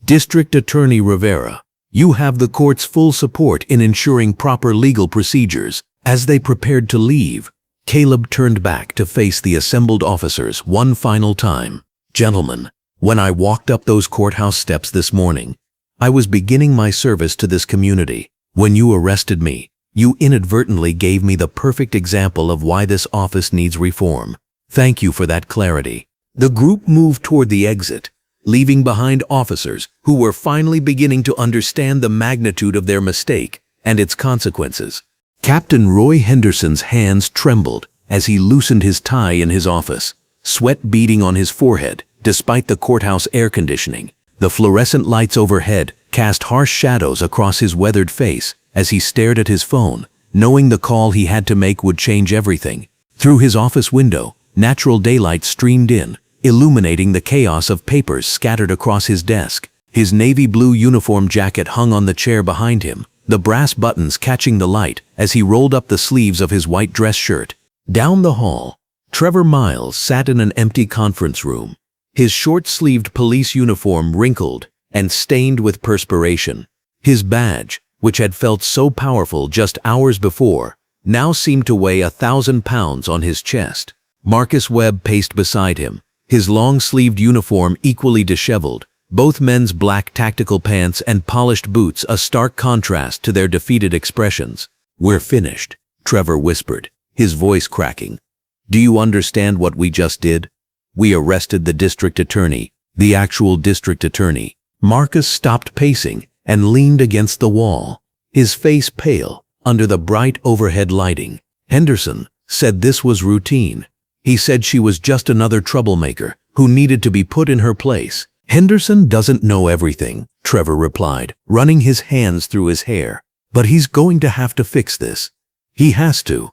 District Attorney Rivera, you have the court's full support in ensuring proper legal procedures. As they prepared to leave, Caleb turned back to face the assembled officers one final time. Gentlemen, when I walked up those courthouse steps this morning, I was beginning my service to this community. When you arrested me, you inadvertently gave me the perfect example of why this office needs reform. Thank you for that clarity. The group moved toward the exit, leaving behind officers who were finally beginning to understand the magnitude of their mistake and its consequences. Captain Roy Henderson's hands trembled as he loosened his tie in his office, sweat beading on his forehead despite the courthouse air conditioning. The fluorescent lights overhead cast harsh shadows across his weathered face as he stared at his phone, knowing the call he had to make would change everything. Through his office window, natural daylight streamed in, illuminating the chaos of papers scattered across his desk. His navy blue uniform jacket hung on the chair behind him, the brass buttons catching the light as he rolled up the sleeves of his white dress shirt. Down the hall, Trevor Miles sat in an empty conference room, his short-sleeved police uniform wrinkled and stained with perspiration. His badge, which had felt so powerful just hours before, now seemed to weigh 1,000 pounds on his chest. Marcus Webb paced beside him, his long-sleeved uniform equally disheveled, both men's black tactical pants and polished boots a stark contrast to their defeated expressions. "We're finished," Trevor whispered, his voice cracking. "Do you understand what we just did? We arrested the district attorney, the actual district attorney." Marcus stopped pacing and leaned against the wall, his face pale under the bright overhead lighting. Henderson said this was routine. He said she was just another troublemaker who needed to be put in her place. "Henderson doesn't know everything," Trevor replied, running his hands through his hair. "But he's going to have to fix this. He has to."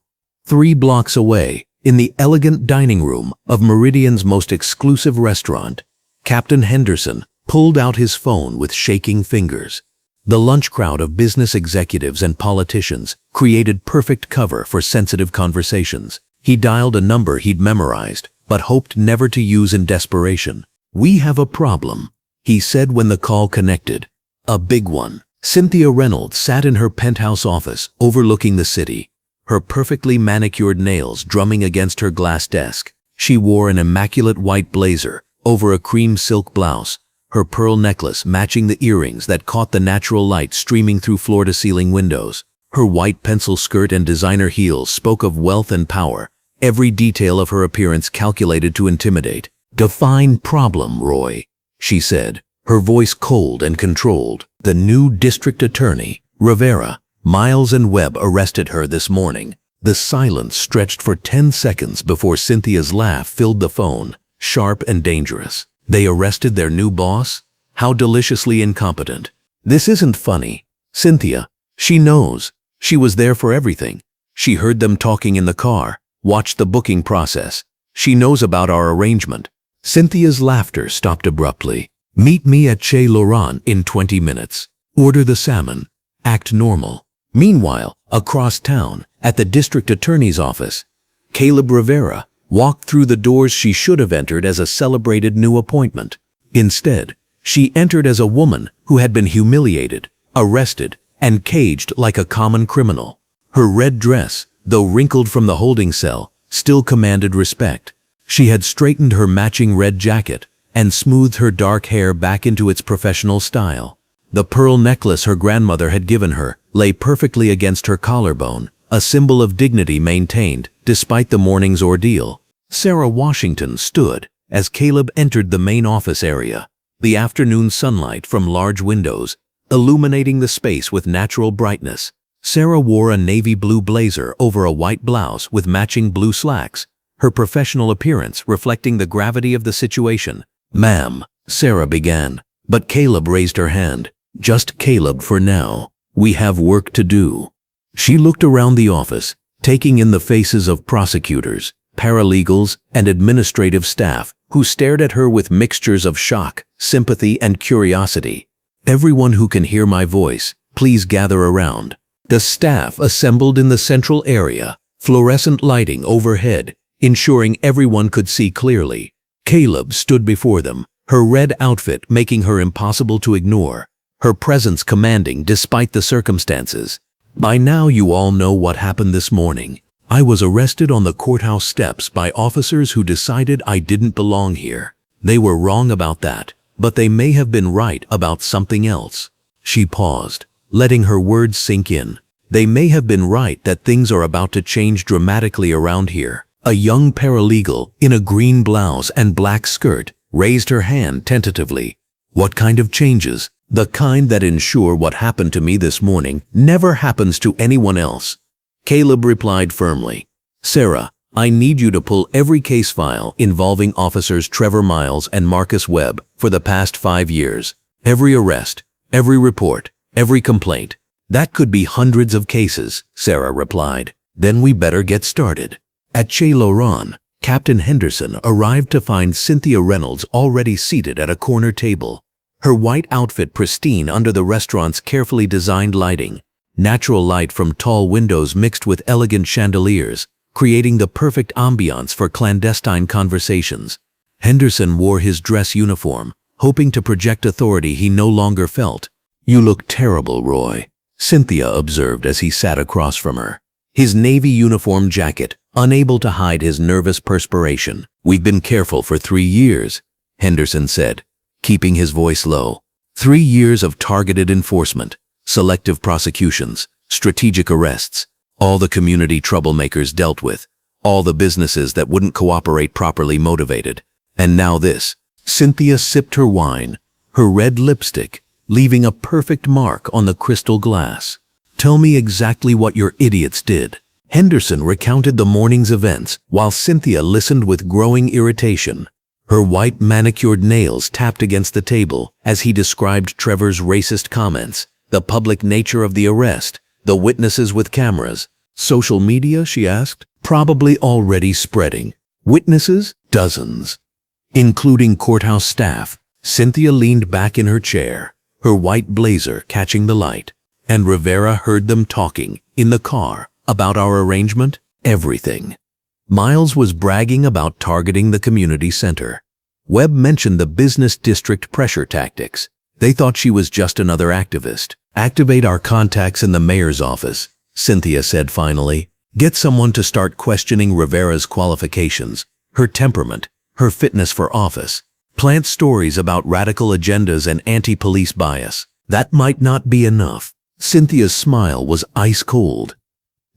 3 blocks away, in the elegant dining room of Meridian's most exclusive restaurant, Captain Henderson pulled out his phone with shaking fingers. The lunch crowd of business executives and politicians created perfect cover for sensitive conversations. He dialed a number he'd memorized, but hoped never to use in desperation. "We have a problem," he said when the call connected. A big one. Cynthia Reynolds sat in her penthouse office overlooking the city, her perfectly manicured nails drumming against her glass desk. She wore an immaculate white blazer over a cream silk blouse, her pearl necklace matching the earrings that caught the natural light streaming through floor-to-ceiling windows. Her white pencil skirt and designer heels spoke of wealth and power, every detail of her appearance calculated to intimidate. "Define problem, Roy," she said, her voice cold and controlled. "The new district attorney, Rivera, Miles and Webb arrested her this morning." The silence stretched for 10 seconds before Cynthia's laugh filled the phone, sharp and dangerous. "They arrested their new boss? How deliciously incompetent." "This isn't funny, Cynthia. She knows. She was there for everything. She heard them talking in the car, watched the booking process. She knows about our arrangement." Cynthia's laughter stopped abruptly. "Meet me at Chez Laurent in 20 minutes. Order the salmon. Act normal." Meanwhile, across town, at the district attorney's office, Caleb Rivera walked through the doors she should have entered as a celebrated new appointment. Instead, she entered as a woman who had been humiliated, arrested, and caged like a common criminal. Her red dress, though wrinkled from the holding cell, still commanded respect. She had straightened her matching red jacket and smoothed her dark hair back into its professional style. The pearl necklace her grandmother had given her lay perfectly against her collarbone, a symbol of dignity maintained despite the morning's ordeal. Sarah Washington stood as Caleb entered the main office area, the afternoon sunlight from large windows illuminating the space with natural brightness. Sarah wore a navy blue blazer over a white blouse with matching blue slacks, her professional appearance reflecting the gravity of the situation. "Ma'am," Sarah began, but Caleb raised her hand. "Just Caleb for now. We have work to do." She looked around the office, taking in the faces of prosecutors, paralegals, and administrative staff who stared at her with mixtures of shock, sympathy, and curiosity. "Everyone who can hear my voice, please gather around." The staff assembled in the central area, fluorescent lighting overhead, ensuring everyone could see clearly. Caleb stood before them, her red outfit making her impossible to ignore, her presence commanding despite the circumstances. "By now you all know what happened this morning. I was arrested on the courthouse steps by officers who decided I didn't belong here. They were wrong about that, but they may have been right about something else." She paused, letting her words sink in. "They may have been right that things are about to change dramatically around here." A young paralegal in a green blouse and black skirt raised her hand tentatively. "What kind of changes?" "The kind that ensure what happened to me this morning never happens to anyone else," Caleb replied firmly. "Sarah, I need you to pull every case file involving Officers Trevor Miles and Marcus Webb for the past 5 years. Every arrest, every report, every complaint." "That could be hundreds of cases," Sarah replied. "Then we better get started." At Chez Laurent, Captain Henderson arrived to find Cynthia Reynolds already seated at a corner table, her white outfit pristine under the restaurant's carefully designed lighting. Natural light from tall windows mixed with elegant chandeliers, creating the perfect ambiance for clandestine conversations. Henderson wore his dress uniform, hoping to project authority he no longer felt. "You look terrible, Roy," Cynthia observed as he sat across from her. His navy uniform jacket, unable to hide his nervous perspiration. "We've been careful for 3 years, Henderson said, keeping his voice low. 3 years of targeted enforcement, selective prosecutions, strategic arrests, all the community troublemakers dealt with, all the businesses that wouldn't cooperate properly motivated. And now this." Cynthia sipped her wine, her red lipstick leaving a perfect mark on the crystal glass. "Tell me exactly what your idiots did." Henderson recounted the morning's events while Cynthia listened with growing irritation. Her white manicured nails tapped against the table as he described Trevor's racist comments, the public nature of the arrest, the witnesses with cameras. Social media, she asked. Probably already spreading. Witnesses? Dozens. Including courthouse staff. Cynthia leaned back in her chair, her white blazer catching the light. And Rivera heard them talking, in the car, about our arrangement, everything. Miles was bragging about targeting the community center. Webb mentioned the business district pressure tactics. They thought she was just another activist. Activate our contacts in the mayor's office, Cynthia said finally. Get someone to start questioning Rivera's qualifications, her temperament, her fitness for office. Plant stories about radical agendas and anti-police bias. That might not be enough. Cynthia's smile was ice cold.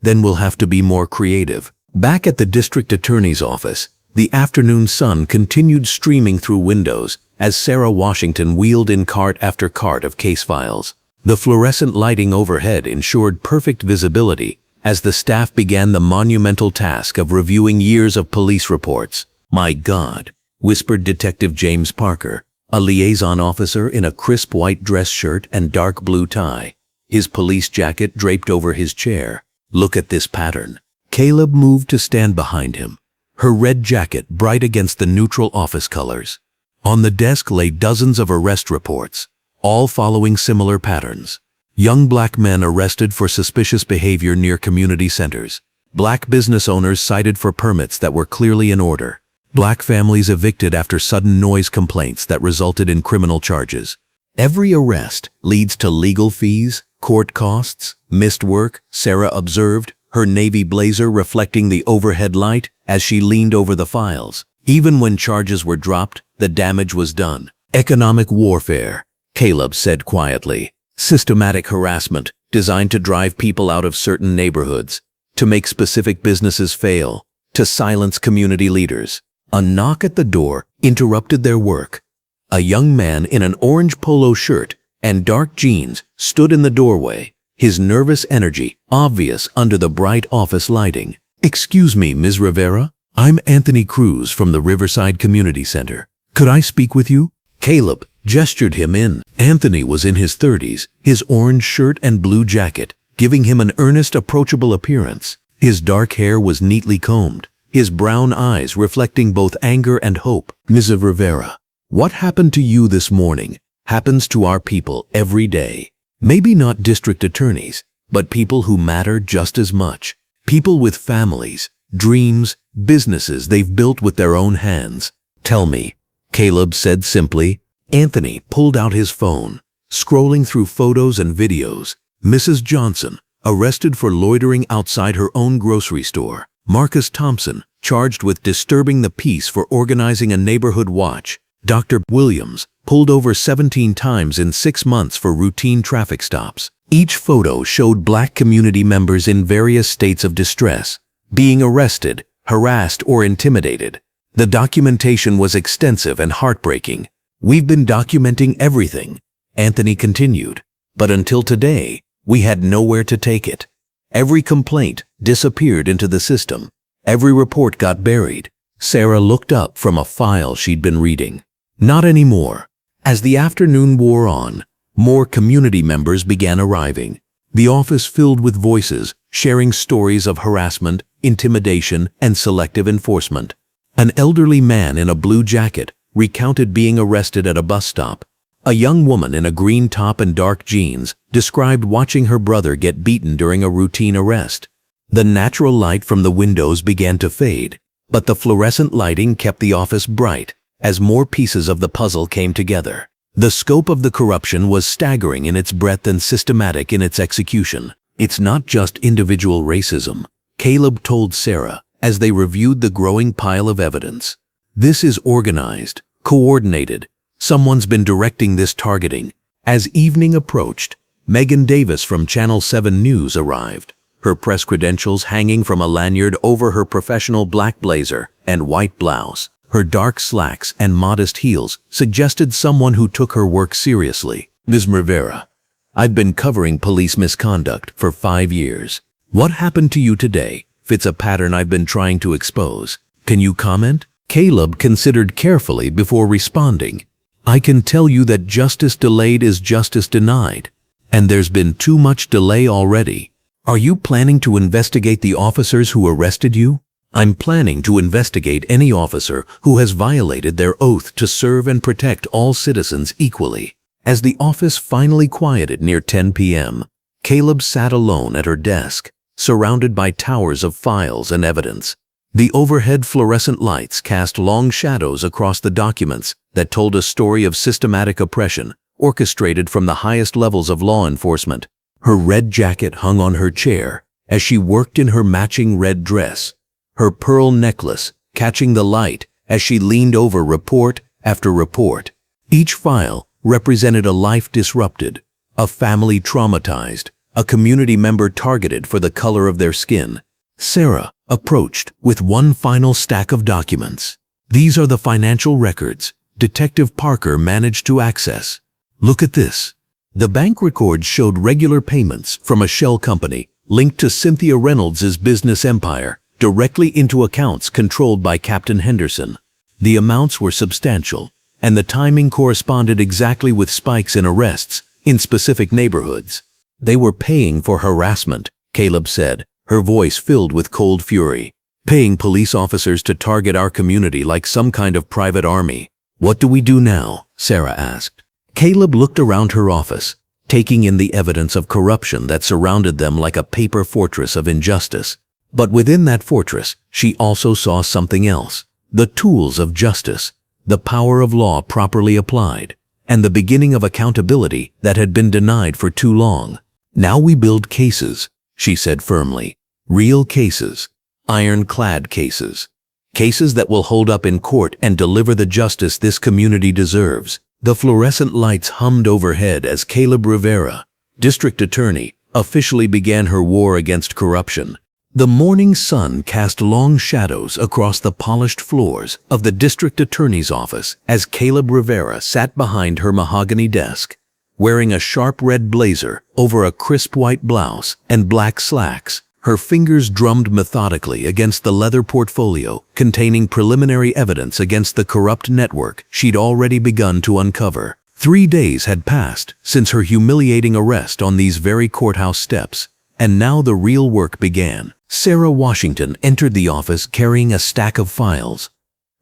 Then we'll have to be more creative. Back at the district attorney's office, the afternoon sun continued streaming through windows as Sarah Washington wheeled in cart after cart of case files. The fluorescent lighting overhead ensured perfect visibility as the staff began the monumental task of reviewing years of police reports. "My God," whispered Detective James Parker, a liaison officer in a crisp white dress shirt and dark blue tie, his police jacket draped over his chair. "Look at this pattern." Caleb moved to stand behind him, her red jacket bright against the neutral office colors. On the desk lay dozens of arrest reports, all following similar patterns. Young black men arrested for suspicious behavior near community centers. Black business owners cited for permits that were clearly in order. Black families evicted after sudden noise complaints that resulted in criminal charges. Every arrest leads to legal fees, court costs, missed work, Sarah observed, her navy blazer reflecting the overhead light as she leaned over the files. Even when charges were dropped, the damage was done. Economic warfare, Caleb said quietly. Systematic harassment designed to drive people out of certain neighborhoods, to make specific businesses fail, to silence community leaders. A knock at the door interrupted their work. A young man in an orange polo shirt and dark jeans stood in the doorway, his nervous energy obvious under the bright office lighting. "Excuse me, Ms. Rivera. I'm Anthony Cruz from the Riverside Community Center. Could I speak with you?" Caleb gestured him in. Anthony was in his 30s, his orange shirt and blue jacket, giving him an earnest, approachable appearance. His dark hair was neatly combed, his brown eyes reflecting both anger and hope. "Ms. Rivera, what happened to you this morning happens to our people every day. Maybe not district attorneys, but people who matter just as much. People with families, dreams, businesses they've built with their own hands. Tell me," Caleb said simply. Anthony pulled out his phone, scrolling through photos and videos. Mrs. Johnson, arrested for loitering outside her own grocery store. Marcus Thompson, charged with disturbing the peace for organizing a neighborhood watch. Dr. Williams, pulled over 17 times in 6 months for routine traffic stops. Each photo showed black community members in various states of distress, being arrested, harassed, or intimidated. The documentation was extensive and heartbreaking. "We've been documenting everything," Anthony continued, "but until today, we had nowhere to take it. Every complaint disappeared into the system. Every report got buried." Sarah looked up from a file she'd been reading. "Not anymore." As the afternoon wore on, more community members began arriving. The office filled with voices, sharing stories of harassment, intimidation, and selective enforcement. An elderly man in a blue jacket recounted being arrested at a bus stop. A young woman in a green top and dark jeans described watching her brother get beaten during a routine arrest. The natural light from the windows began to fade, but the fluorescent lighting kept the office bright as more pieces of the puzzle came together. The scope of the corruption was staggering in its breadth and systematic in its execution. "It's not just individual racism," Caleb told Sarah as they reviewed the growing pile of evidence. "This is organized, coordinated. Someone's been directing this targeting." As evening approached, Megan Davis from Channel 7 News arrived, her press credentials hanging from a lanyard over her professional black blazer and white blouse. Her dark slacks and modest heels suggested someone who took her work seriously. "Ms. Rivera, I've been covering police misconduct for 5 years. What happened to you today fits a pattern I've been trying to expose. Can you comment?" Caleb considered carefully before responding. "I can tell you that justice delayed is justice denied, and there's been too much delay already." Are you planning to investigate the officers who arrested you? I'm planning to investigate any officer who has violated their oath to serve and protect all citizens equally. As the office finally quieted near 10 p.m., Caleb sat alone at her desk, surrounded by towers of files and evidence. The overhead fluorescent lights cast long shadows across the documents that told a story of systematic oppression orchestrated from the highest levels of law enforcement. Her red jacket hung on her chair as she worked in her matching red dress, her pearl necklace catching the light as she leaned over report after report. Each file represented a life disrupted, a family traumatized, a community member targeted for the color of their skin. Sarah approached with one final stack of documents. These are the financial records Detective Parker managed to access. Look at this. The bank records showed regular payments from a shell company linked to Cynthia Reynolds' business empire directly into accounts controlled by Captain Henderson. The amounts were substantial, and the timing corresponded exactly with spikes in arrests in specific neighborhoods. They were paying for harassment, Caleb said, her voice filled with cold fury. Paying police officers to target our community like some kind of private army. What do we do now? Sarah asked. Caleb looked around her office, taking in the evidence of corruption that surrounded them like a paper fortress of injustice. But within that fortress, she also saw something else. The tools of justice, the power of law properly applied, and the beginning of accountability that had been denied for too long. Now we build cases, she said firmly. Real cases, ironclad cases. Cases that will hold up in court and deliver the justice this community deserves. The fluorescent lights hummed overhead as Caleb Rivera, district attorney, officially began her war against corruption. The morning sun cast long shadows across the polished floors of the district attorney's office as Caleb Rivera sat behind her mahogany desk, wearing a sharp red blazer over a crisp white blouse and black slacks. Her fingers drummed methodically against the leather portfolio containing preliminary evidence against the corrupt network she'd already begun to uncover. 3 days had passed since her humiliating arrest on these very courthouse steps, and now the real work began. Sarah Washington entered the office carrying a stack of files,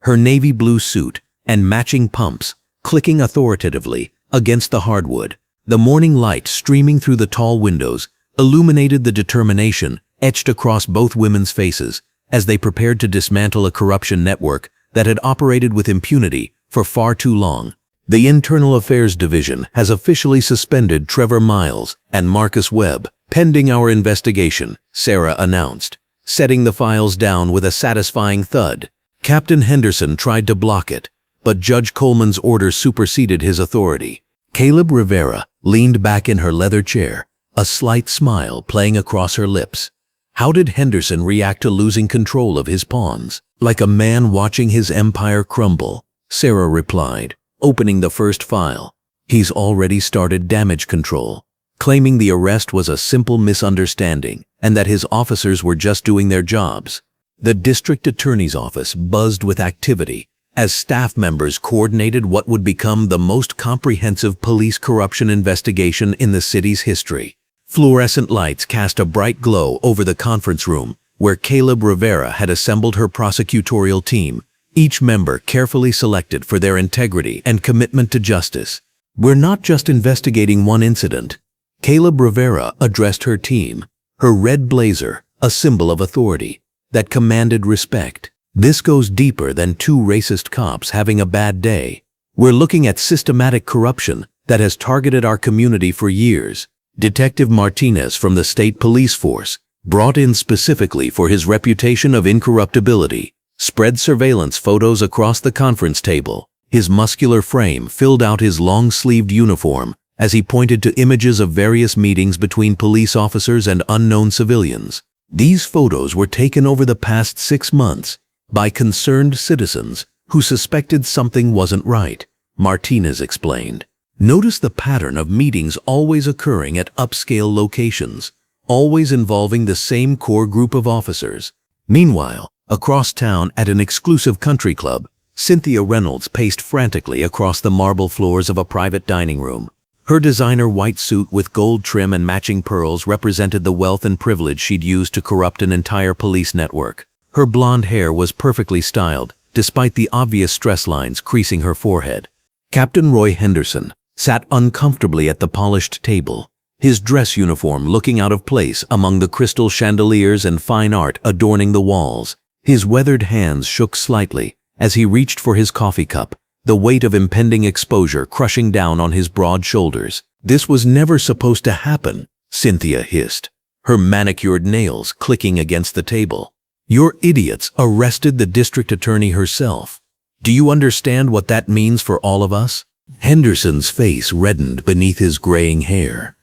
her navy blue suit and matching pumps clicking authoritatively against the hardwood. The morning light streaming through the tall windows illuminated the determination etched across both women's faces as they prepared to dismantle a corruption network that had operated with impunity for far too long. The Internal Affairs Division has officially suspended Trevor Miles and Marcus Webb, pending our investigation, Sarah announced, setting the files down with a satisfying thud. Captain Henderson tried to block it, but Judge Coleman's order superseded his authority. Caleb Rivera leaned back in her leather chair, a slight smile playing across her lips. How did Henderson react to losing control of his pawns? Like a man watching his empire crumble, Sarah replied, opening the first file. He's already started damage control, claiming the arrest was a simple misunderstanding and that his officers were just doing their jobs. The district attorney's office buzzed with activity as staff members coordinated what would become the most comprehensive police corruption investigation in the city's history. Fluorescent lights cast a bright glow over the conference room where Caleb Rivera had assembled her prosecutorial team, each member carefully selected for their integrity and commitment to justice. We're not just investigating one incident. Caleb Rivera addressed her team, her red blazer, a symbol of authority that commanded respect. This goes deeper than two racist cops having a bad day. We're looking at systematic corruption that has targeted our community for years. Detective Martinez from the state police force, brought in specifically for his reputation of incorruptibility, spread surveillance photos across the conference table. His muscular frame filled out his long-sleeved uniform as he pointed to images of various meetings between police officers and unknown civilians. These photos were taken over the past 6 months by concerned citizens who suspected something wasn't right, Martinez explained. Notice the pattern of meetings always occurring at upscale locations, always involving the same core group of officers. Meanwhile, across town at an exclusive country club, Cynthia Reynolds paced frantically across the marble floors of a private dining room. Her designer white suit with gold trim and matching pearls represented the wealth and privilege she'd used to corrupt an entire police network. Her blonde hair was perfectly styled, despite the obvious stress lines creasing her forehead. Captain Roy Henderson sat uncomfortably at the polished table, his dress uniform looking out of place among the crystal chandeliers and fine art adorning the walls. His weathered hands shook slightly as he reached for his coffee cup, the weight of impending exposure crushing down on his broad shoulders. "This was never supposed to happen," Cynthia hissed, her manicured nails clicking against the table. "Your idiots arrested the district attorney herself. Do you understand what that means for all of us?" Henderson's face reddened beneath his graying hair.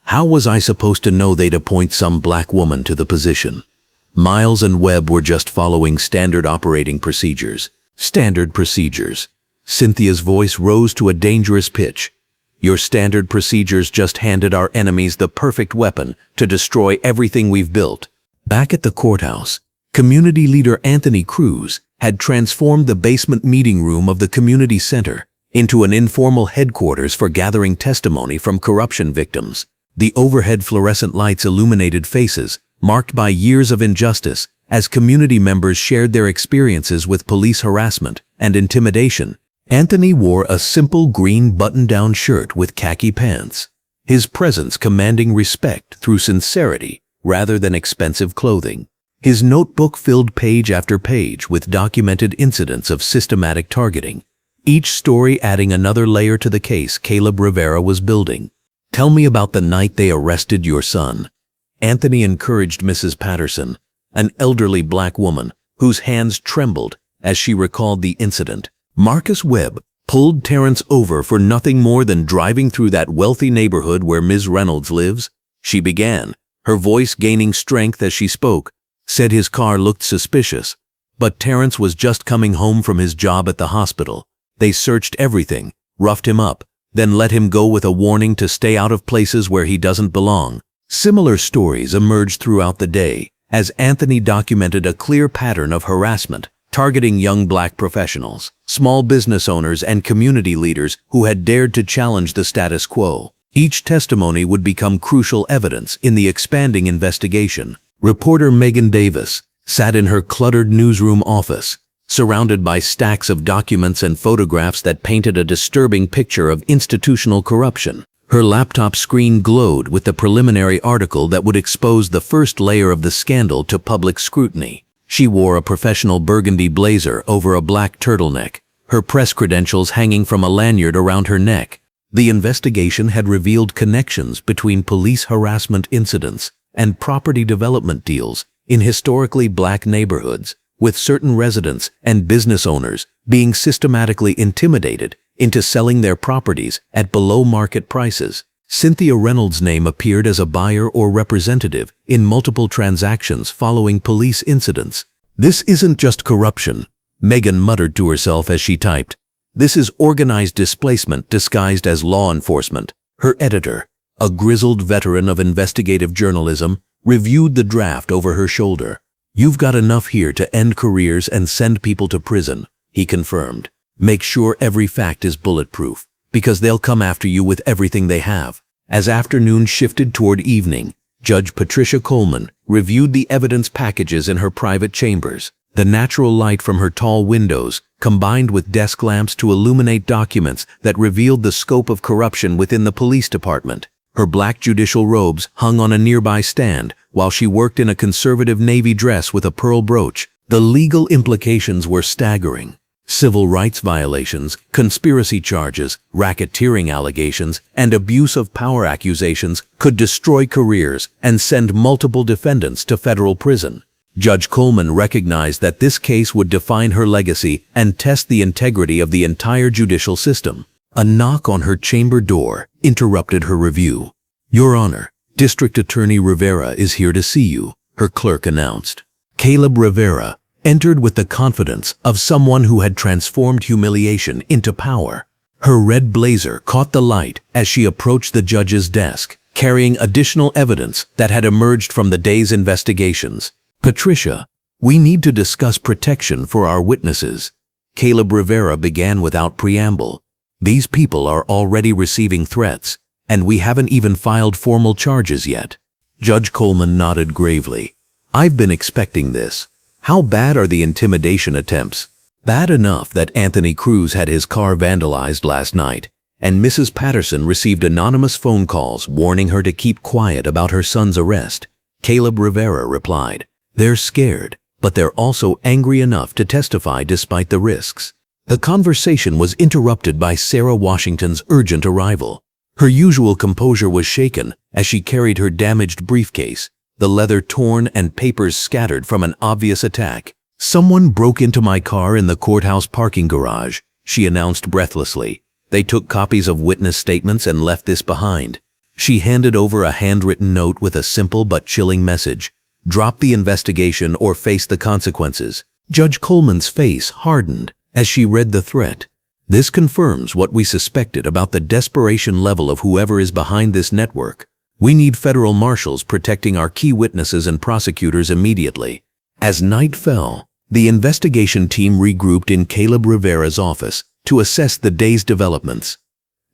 "How was I supposed to know they'd appoint some black woman to the position? Miles and Webb were just following standard operating procedures." "Standard procedures." Cynthia's voice rose to a dangerous pitch. "Your standard procedures just handed our enemies the perfect weapon to destroy everything we've built." Back at the courthouse, community leader Anthony Cruz had transformed the basement meeting room of the community center into an informal headquarters for gathering testimony from corruption victims. The overhead fluorescent lights illuminated faces marked by years of injustice as community members shared their experiences with police harassment and intimidation. Anthony wore a simple green button-down shirt with khaki pants, his presence commanding respect through sincerity rather than expensive clothing. His notebook filled page after page with documented incidents of systematic targeting, each story adding another layer to the case Caleb Rivera was building. "Tell me about the night they arrested your son," Anthony encouraged Mrs. Patterson, an elderly black woman whose hands trembled as she recalled the incident. "Marcus Webb pulled Terrence over for nothing more than driving through that wealthy neighborhood where Ms. Reynolds lives," she began, her voice gaining strength as she spoke. "Said his car looked suspicious, but Terrence was just coming home from his job at the hospital. They searched everything, roughed him up, then let him go with a warning to stay out of places where he doesn't belong." Similar stories emerged throughout the day as Anthony documented a clear pattern of harassment targeting young black professionals, small business owners, and community leaders who had dared to challenge the status quo. Each testimony would become crucial evidence in the expanding investigation. Reporter Megan Davis sat in her cluttered newsroom office, surrounded by stacks of documents and photographs that painted a disturbing picture of institutional corruption. Her laptop screen glowed with the preliminary article that would expose the first layer of the scandal to public scrutiny. She wore a professional burgundy blazer over a black turtleneck, her press credentials hanging from a lanyard around her neck. The investigation had revealed connections between police harassment incidents and property development deals in historically black neighborhoods, with certain residents and business owners being systematically intimidated into selling their properties at below-market prices. Cynthia Reynolds' name appeared as a buyer or representative in multiple transactions following police incidents. "This isn't just corruption," Megan muttered to herself as she typed. "This is organized displacement disguised as law enforcement." Her editor, a grizzled veteran of investigative journalism, reviewed the draft over her shoulder. "You've got enough here to end careers and send people to prison," he confirmed. "Make sure every fact is bulletproof, because they'll come after you with everything they have." As afternoon shifted toward evening, Judge Patricia Coleman reviewed the evidence packages in her private chambers. The natural light from her tall windows combined with desk lamps to illuminate documents that revealed the scope of corruption within the police department. Her black judicial robes hung on a nearby stand while she worked in a conservative navy dress with a pearl brooch. The legal implications were staggering. Civil rights violations, conspiracy charges, racketeering allegations, and abuse of power accusations could destroy careers and send multiple defendants to federal prison. Judge Coleman recognized that this case would define her legacy and test the integrity of the entire judicial system. A knock on her chamber door interrupted her review. "Your Honor, District Attorney Rivera is here to see you," her clerk announced. Caleb Rivera entered with the confidence of someone who had transformed humiliation into power. Her red blazer caught the light as she approached the judge's desk, carrying additional evidence that had emerged from the day's investigations. "Patricia, we need to discuss protection for our witnesses." Caleb Rivera began without preamble. "These people are already receiving threats, and we haven't even filed formal charges yet." Judge Coleman nodded gravely. "I've been expecting this. How bad are the intimidation attempts?" "Bad enough that Anthony Cruz had his car vandalized last night, and Mrs. Patterson received anonymous phone calls warning her to keep quiet about her son's arrest," Caleb Rivera replied. "They're scared, but they're also angry enough to testify despite the risks." The conversation was interrupted by Sarah Washington's urgent arrival. Her usual composure was shaken as she carried her damaged briefcase, the leather torn and papers scattered from an obvious attack. "Someone broke into my car in the courthouse parking garage," she announced breathlessly. "They took copies of witness statements and left this behind." She handed over a handwritten note with a simple but chilling message: "Drop the investigation or face the consequences." Judge Coleman's face hardened as she read the threat. "This confirms what we suspected about the desperation level of whoever is behind this network. We need federal marshals protecting our key witnesses and prosecutors immediately." As night fell, the investigation team regrouped in Caleb Rivera's office to assess the day's developments.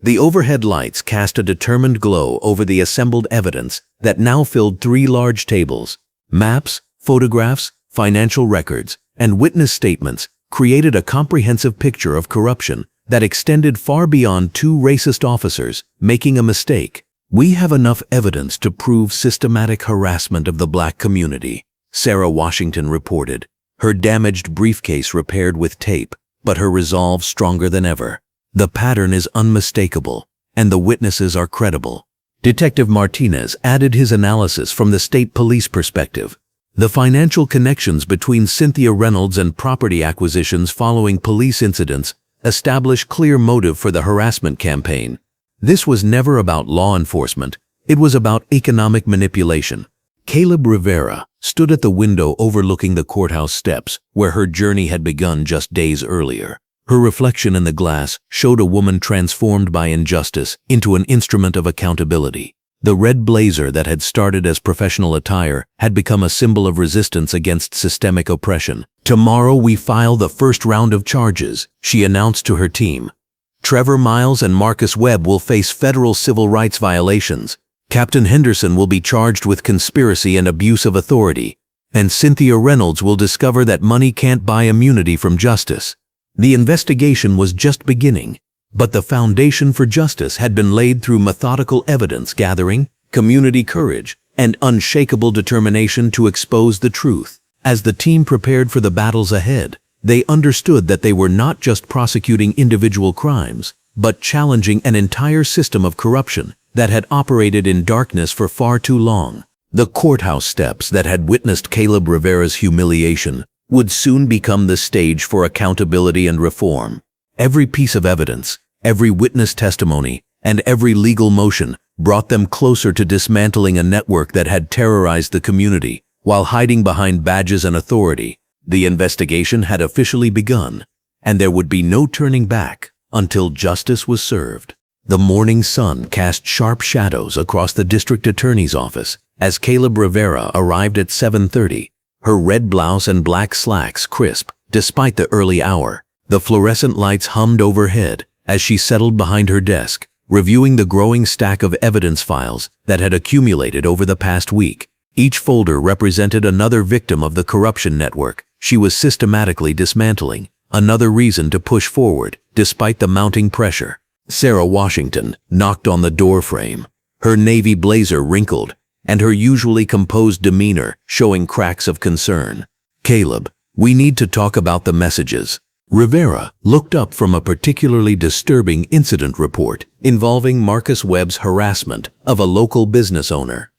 The overhead lights cast a determined glow over the assembled evidence that now filled 3 large tables. Maps, photographs, financial records, and witness statements created a comprehensive picture of corruption that extended far beyond 2 racist officers making a mistake. "We have enough evidence to prove systematic harassment of the black community," Sarah Washington reported, her damaged briefcase repaired with tape, but her resolve stronger than ever. "The pattern is unmistakable, and the witnesses are credible." Detective Martinez added his analysis from the state police perspective. The financial connections between Cynthia Reynolds and property acquisitions following police incidents establish clear motive for the harassment campaign. This was never about law enforcement, it was about economic manipulation. Caleb Rivera stood at the window overlooking the courthouse steps where her journey had begun just days earlier. Her reflection in the glass showed a woman transformed by injustice into an instrument of accountability. The red blazer that had started as professional attire had become a symbol of resistance against systemic oppression. "Tomorrow we file the first round of charges," she announced to her team. "Trevor Miles and Marcus Webb will face federal civil rights violations. Captain Henderson will be charged with conspiracy and abuse of authority. And Cynthia Reynolds will discover that money can't buy immunity from justice." The investigation was just beginning, but the foundation for justice had been laid through methodical evidence gathering, community courage, and unshakable determination to expose the truth. As the team prepared for the battles ahead, they understood that they were not just prosecuting individual crimes, but challenging an entire system of corruption that had operated in darkness for far too long. The courthouse steps that had witnessed Caleb Rivera's humiliation would soon become the stage for accountability and reform. Every piece of evidence, every witness testimony, and every legal motion brought them closer to dismantling a network that had terrorized the community while hiding behind badges and authority. The investigation had officially begun, and there would be no turning back until justice was served. The morning sun cast sharp shadows across the district attorney's office as Caleb Rivera arrived at 7:30, her red blouse and black slacks crisp despite the early hour. The fluorescent lights hummed overhead as she settled behind her desk, reviewing the growing stack of evidence files that had accumulated over the past week. Each folder represented another victim of the corruption network she was systematically dismantling, another reason to push forward despite the mounting pressure. Sarah Washington knocked on the door frame, her navy blazer wrinkled and her usually composed demeanor showing cracks of concern. "Caleb, we need to talk about the messages." Rivera looked up from a particularly disturbing incident report involving Marcus Webb's harassment of a local business owner.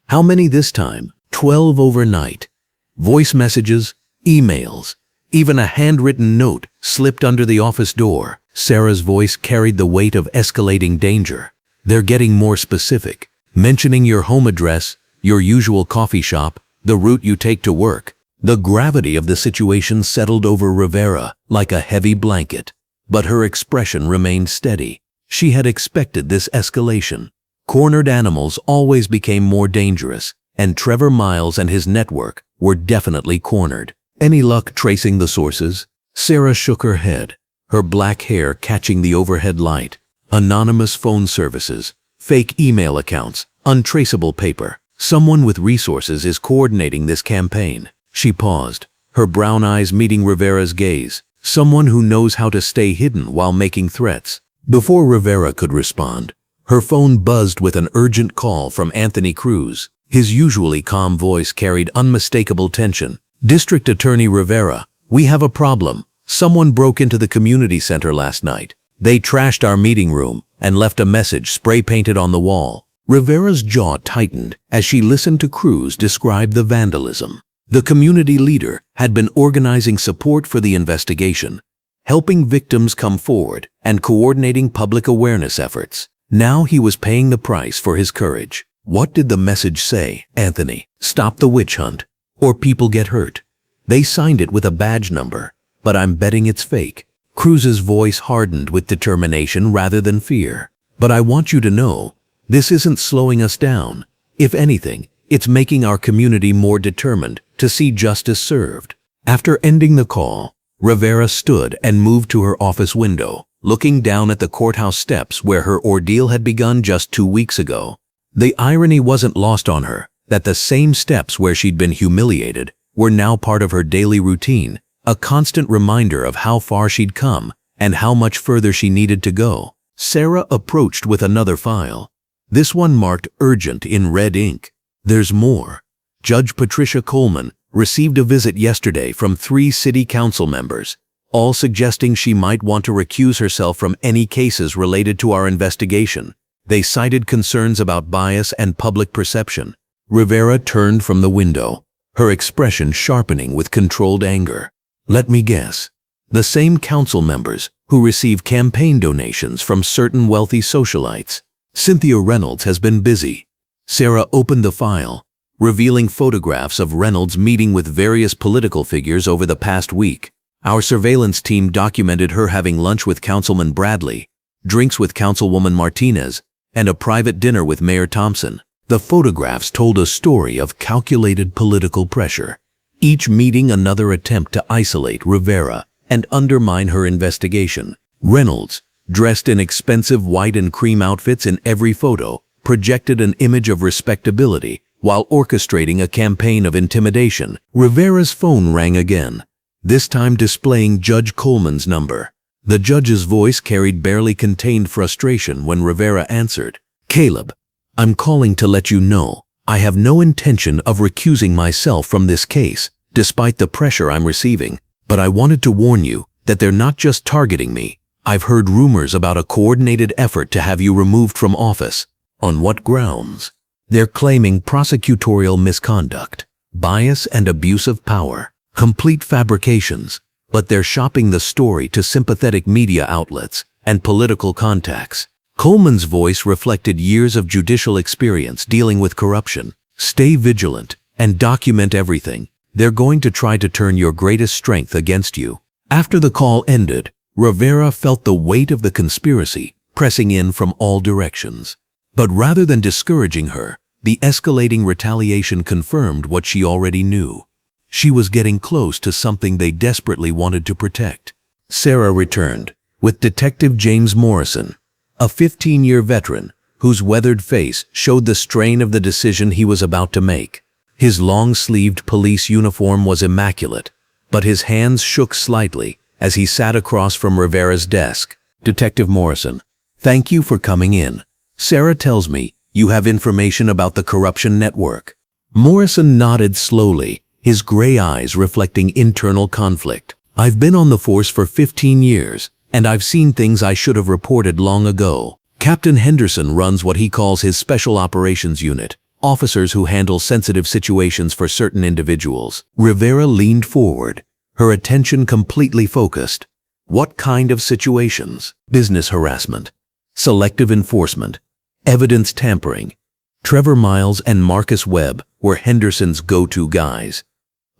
"How many this time?" 12 overnight. Voice messages, emails, even a handwritten note slipped under the office door. Sarah's voice carried the weight of escalating danger. "They're getting more specific, mentioning your home address, your usual coffee shop, the route you take to work." The gravity of the situation settled over Rivera like a heavy blanket, but her expression remained steady. She had expected this escalation. Cornered animals always became more dangerous, and Trevor Miles and his network were definitely cornered. "Any luck tracing the sources?" Sarah shook her head, her black hair catching the overhead light. "Anonymous phone services, fake email accounts, untraceable paper. Someone with resources is coordinating this campaign. She paused, her brown eyes meeting Rivera's gaze. Someone who knows how to stay hidden while making threats. Before Rivera could respond, her phone buzzed with an urgent call from Anthony Cruz. His usually calm voice carried unmistakable tension. District Attorney Rivera, we have a problem. Someone broke into the community center last night. They trashed our meeting room and left a message spray-painted on the wall. Rivera's jaw tightened as she listened to Cruz describe the vandalism. The community leader had been organizing support for the investigation, helping victims come forward and coordinating public awareness efforts. Now he was paying the price for his courage. What did the message say, Anthony? Stop the witch hunt, or people get hurt. They signed it with a badge number, but I'm betting it's fake. Cruz's voice hardened with determination rather than fear. But I want you to know, this isn't slowing us down. If anything, it's making our community more determined to see justice served. After ending the call, Rivera stood and moved to her office window, looking down at the courthouse steps where her ordeal had begun just 2 weeks ago. The irony wasn't lost on her that the same steps where she'd been humiliated were now part of her daily routine, a constant reminder of how far she'd come and how much further she needed to go. Sarah approached with another file. This one marked urgent in red ink. There's more. Judge Patricia Coleman received a visit yesterday from 3 city council members, all suggesting she might want to recuse herself from any cases related to our investigation. They cited concerns about bias and public perception. Rivera turned from the window, her expression sharpening with controlled anger. Let me guess. The same council members who receive campaign donations from certain wealthy socialites. Cynthia Reynolds has been busy. Sarah opened the file, revealing photographs of Reynolds meeting with various political figures over the past week. Our surveillance team documented her having lunch with Councilman Bradley, drinks with Councilwoman Martinez, and a private dinner with Mayor Thompson. The photographs told a story of calculated political pressure, each meeting another attempt to isolate Rivera and undermine her investigation. Reynolds, dressed in expensive white and cream outfits in every photo, projected an image of respectability while orchestrating a campaign of intimidation. Rivera's phone rang again, this time displaying Judge Coleman's number. The judge's voice carried barely contained frustration when Rivera answered. Caleb, I'm calling to let you know I have no intention of recusing myself from this case, despite the pressure I'm receiving. But I wanted to warn you that they're not just targeting me. I've heard rumors about a coordinated effort to have you removed from office. On what grounds? They're claiming prosecutorial misconduct, bias and abuse of power, complete fabrications, but they're shopping the story to sympathetic media outlets and political contacts. Coleman's voice reflected years of judicial experience dealing with corruption. Stay vigilant and document everything. They're going to try to turn your greatest strength against you. After the call ended, Rivera felt the weight of the conspiracy pressing in from all directions. But rather than discouraging her, the escalating retaliation confirmed what she already knew. She was getting close to something they desperately wanted to protect. Sarah returned with Detective James Morrison, a 15-year veteran whose weathered face showed the strain of the decision he was about to make. His long-sleeved police uniform was immaculate, but his hands shook slightly as he sat across from Rivera's desk. Detective Morrison, thank you for coming in. Sarah tells me you have information about the corruption network. Morrison nodded slowly, his gray eyes reflecting internal conflict. I've been on the force for 15 years, and I've seen things I should have reported long ago. Captain Henderson runs what he calls his Special Operations Unit, officers who handle sensitive situations for certain individuals. Rivera leaned forward, her attention completely focused. What kind of situations? Business harassment, selective enforcement, evidence tampering. Trevor Miles and Marcus Webb were Henderson's go-to guys.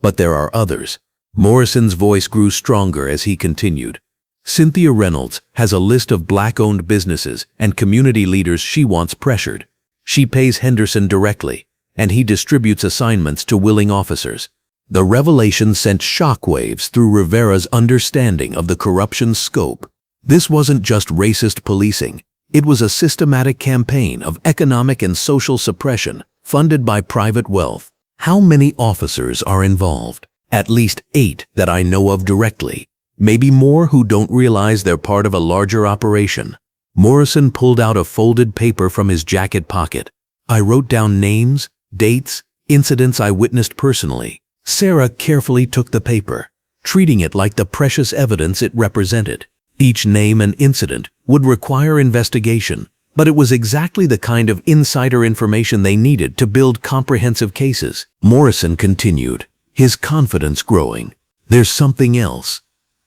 But there are others. Morrison's voice grew stronger as he continued. Cynthia Reynolds has a list of black-owned businesses and community leaders she wants pressured. She pays Henderson directly, and he distributes assignments to willing officers. The revelation sent shockwaves through Rivera's understanding of the corruption's scope. This wasn't just racist policing. It was a systematic campaign of economic and social suppression funded by private wealth. How many officers are involved? At least 8 that I know of directly. Maybe more who don't realize they're part of a larger operation. Morrison pulled out a folded paper from his jacket pocket. I wrote down names, dates, incidents I witnessed personally. Sarah carefully took the paper, treating it like the precious evidence it represented. Each name and incident would require investigation, but it was exactly the kind of insider information they needed to build comprehensive cases. Morrison continued, his confidence growing. There's something else.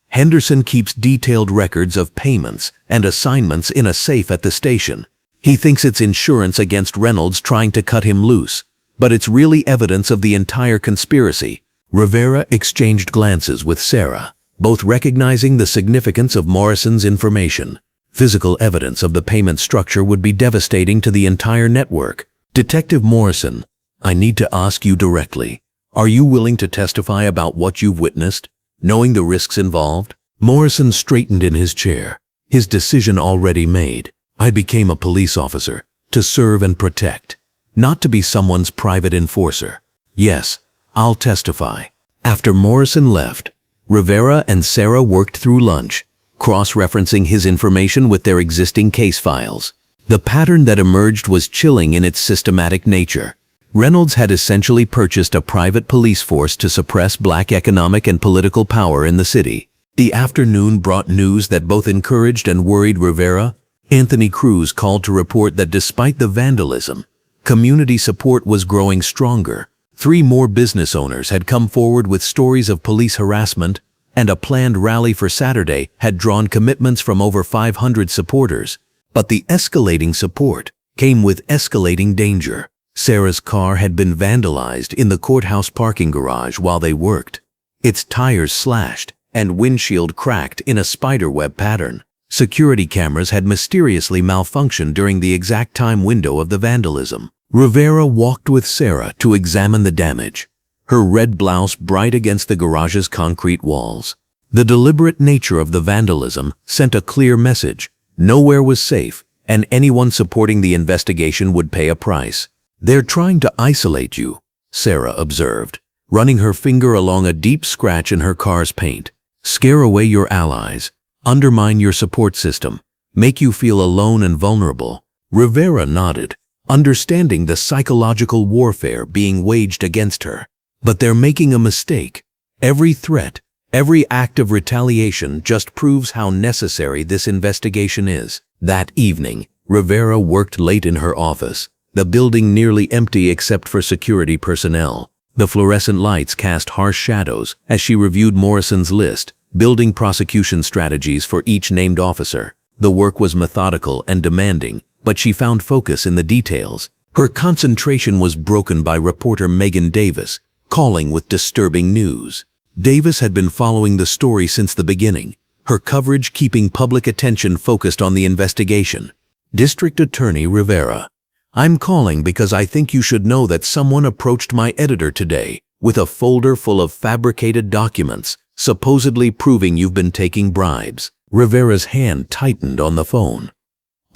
Henderson keeps detailed records of payments and assignments in a safe at the station. He thinks it's insurance against Reynolds trying to cut him loose, but it's really evidence of the entire conspiracy. Rivera exchanged glances with Sarah, both recognizing the significance of Morrison's information. Physical evidence of the payment structure would be devastating to the entire network. Detective Morrison, I need to ask you directly. Are you willing to testify about what you've witnessed, knowing the risks involved? Morrison straightened in his chair, his decision already made. I became a police officer to serve and protect, not to be someone's private enforcer. Yes, I'll testify. After Morrison left, Rivera and Sarah worked through lunch, cross-referencing his information with their existing case files. The pattern that emerged was chilling in its systematic nature. Reynolds had essentially purchased a private police force to suppress black economic and political power in the city. The afternoon brought news that both encouraged and worried Rivera. Anthony Cruz called to report that despite the vandalism, community support was growing stronger. 3 more business owners had come forward with stories of police harassment, and a planned rally for Saturday had drawn commitments from over 500 supporters. But the escalating support came with escalating danger. Sarah's car had been vandalized in the courthouse parking garage while they worked. Its tires slashed and windshield cracked in a spiderweb pattern. Security cameras had mysteriously malfunctioned during the exact time window of the vandalism. Rivera walked with Sarah to examine the damage, her red blouse bright against the garage's concrete walls. The deliberate nature of the vandalism sent a clear message. Nowhere was safe, and anyone supporting the investigation would pay a price. They're trying to isolate you, Sarah observed, running her finger along a deep scratch in her car's paint. Scare away your allies, undermine your support system, make you feel alone and vulnerable. Rivera nodded, understanding the psychological warfare being waged against her. But they're making a mistake. Every threat, every act of retaliation just proves how necessary this investigation is. That evening, Rivera worked late in her office, the building nearly empty except for security personnel. The fluorescent lights cast harsh shadows as she reviewed Morrison's list, building prosecution strategies for each named officer. The work was methodical and demanding, but she found focus in the details. Her concentration was broken by reporter Megan Davis, calling with disturbing news. Davis had been following the story since the beginning, her coverage keeping public attention focused on the investigation. District Attorney Rivera, I'm calling because I think you should know that someone approached my editor today with a folder full of fabricated documents, supposedly proving you've been taking bribes. Rivera's hand tightened on the phone.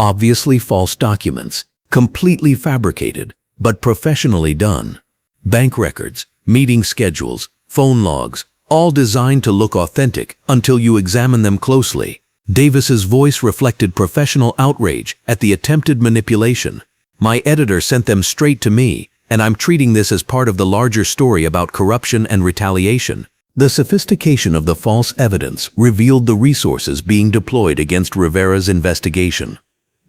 Obviously false documents, completely fabricated, but professionally done. Bank records, meeting schedules, phone logs, all designed to look authentic until you examine them closely. Davis's voice reflected professional outrage at the attempted manipulation. My editor sent them straight to me, and I'm treating this as part of the larger story about corruption and retaliation. The sophistication of the false evidence revealed the resources being deployed against Rivera's investigation.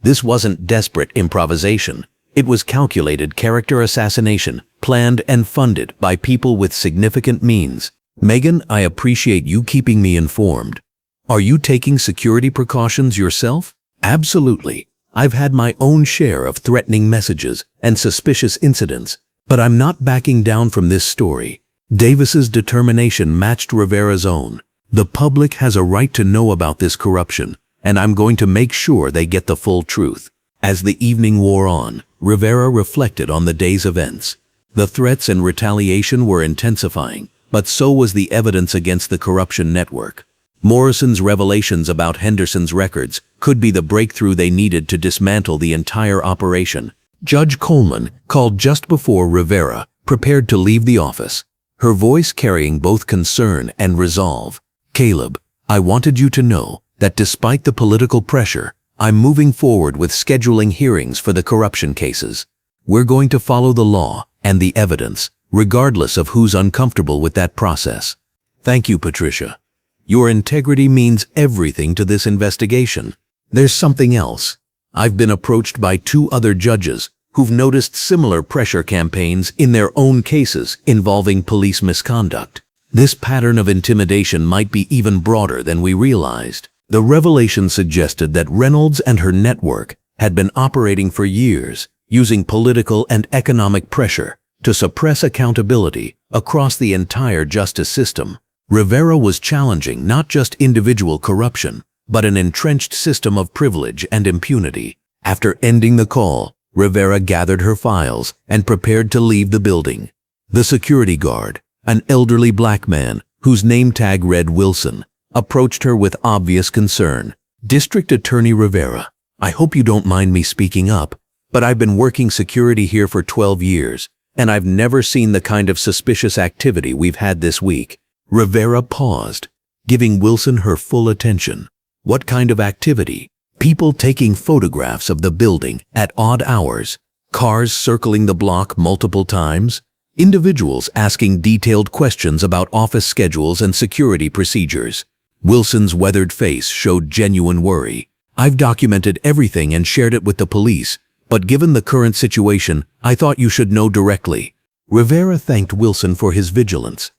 This wasn't desperate improvisation. It was calculated character assassination, planned and funded by people with significant means. Megan, I appreciate you keeping me informed. Are you taking security precautions yourself? Absolutely. I've had my own share of threatening messages and suspicious incidents, but I'm not backing down from this story. Davis's determination matched Rivera's own. The public has a right to know about this corruption, and I'm going to make sure they get the full truth. As the evening wore on, Rivera reflected on the day's events. The threats and retaliation were intensifying, but so was the evidence against the corruption network. Morrison's revelations about Henderson's records could be the breakthrough they needed to dismantle the entire operation. Judge Coleman called just before Rivera prepared to leave the office, her voice carrying both concern and resolve. "Caleb, I wanted you to know that despite the political pressure, I'm moving forward with scheduling hearings for the corruption cases. We're going to follow the law and the evidence, regardless of who's uncomfortable with that process." "Thank you, Patricia. Your integrity means everything to this investigation." "There's something else. I've been approached by 2 other judges who've noticed similar pressure campaigns in their own cases involving police misconduct. This pattern of intimidation might be even broader than we realized." The revelation suggested that Reynolds and her network had been operating for years, using political and economic pressure to suppress accountability across the entire justice system. Rivera was challenging not just individual corruption, but an entrenched system of privilege and impunity. After ending the call, Rivera gathered her files and prepared to leave the building. The security guard, an elderly black man whose name tag read Wilson, approached her with obvious concern. "District Attorney Rivera, I hope you don't mind me speaking up, but I've been working security here for 12 years, and I've never seen the kind of suspicious activity we've had this week." Rivera paused, giving Wilson her full attention. "What kind of activity?" "People taking photographs of the building at odd hours, cars circling the block multiple times, individuals asking detailed questions about office schedules and security procedures." Wilson's weathered face showed genuine worry. "I've documented everything and shared it with the police, but given the current situation, I thought you should know directly." Rivera thanked Wilson for his vigilance.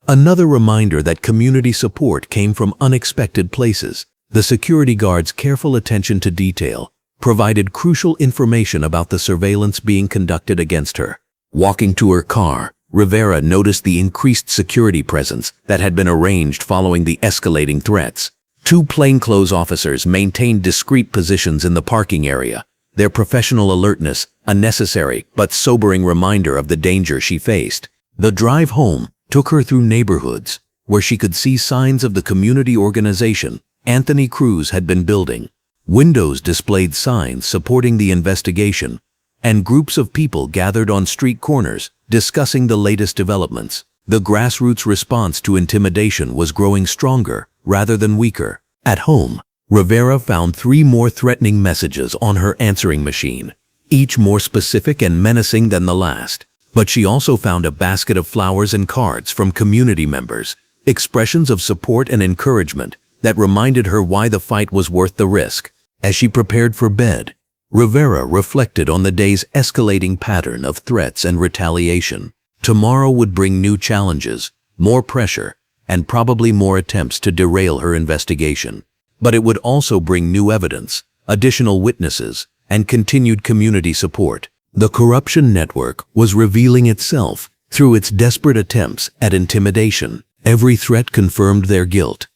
Another reminder that community support came from unexpected places. The security guard's careful attention to detail provided crucial information about the surveillance being conducted against her. Walking to her car, Rivera noticed the increased security presence that had been arranged following the escalating threats. 2 plainclothes officers maintained discreet positions in the parking area, their professional alertness a necessary but sobering reminder of the danger she faced. The drive home took her through neighborhoods where she could see signs of the community organization Anthony Cruz had been building. Windows displayed signs supporting the investigation, and groups of people gathered on street corners discussing the latest developments. The grassroots response to intimidation was growing stronger rather than weaker. At home, Rivera found 3 more threatening messages on her answering machine, each more specific and menacing than the last. But she also found a basket of flowers and cards from community members, expressions of support and encouragement that reminded her why the fight was worth the risk. As she prepared for bed, Rivera reflected on the day's escalating pattern of threats and retaliation. Tomorrow would bring new challenges, more pressure, and probably more attempts to derail her investigation. But it would also bring new evidence, additional witnesses, and continued community support. The corruption network was revealing itself through its desperate attempts at intimidation. Every threat confirmed their guilt.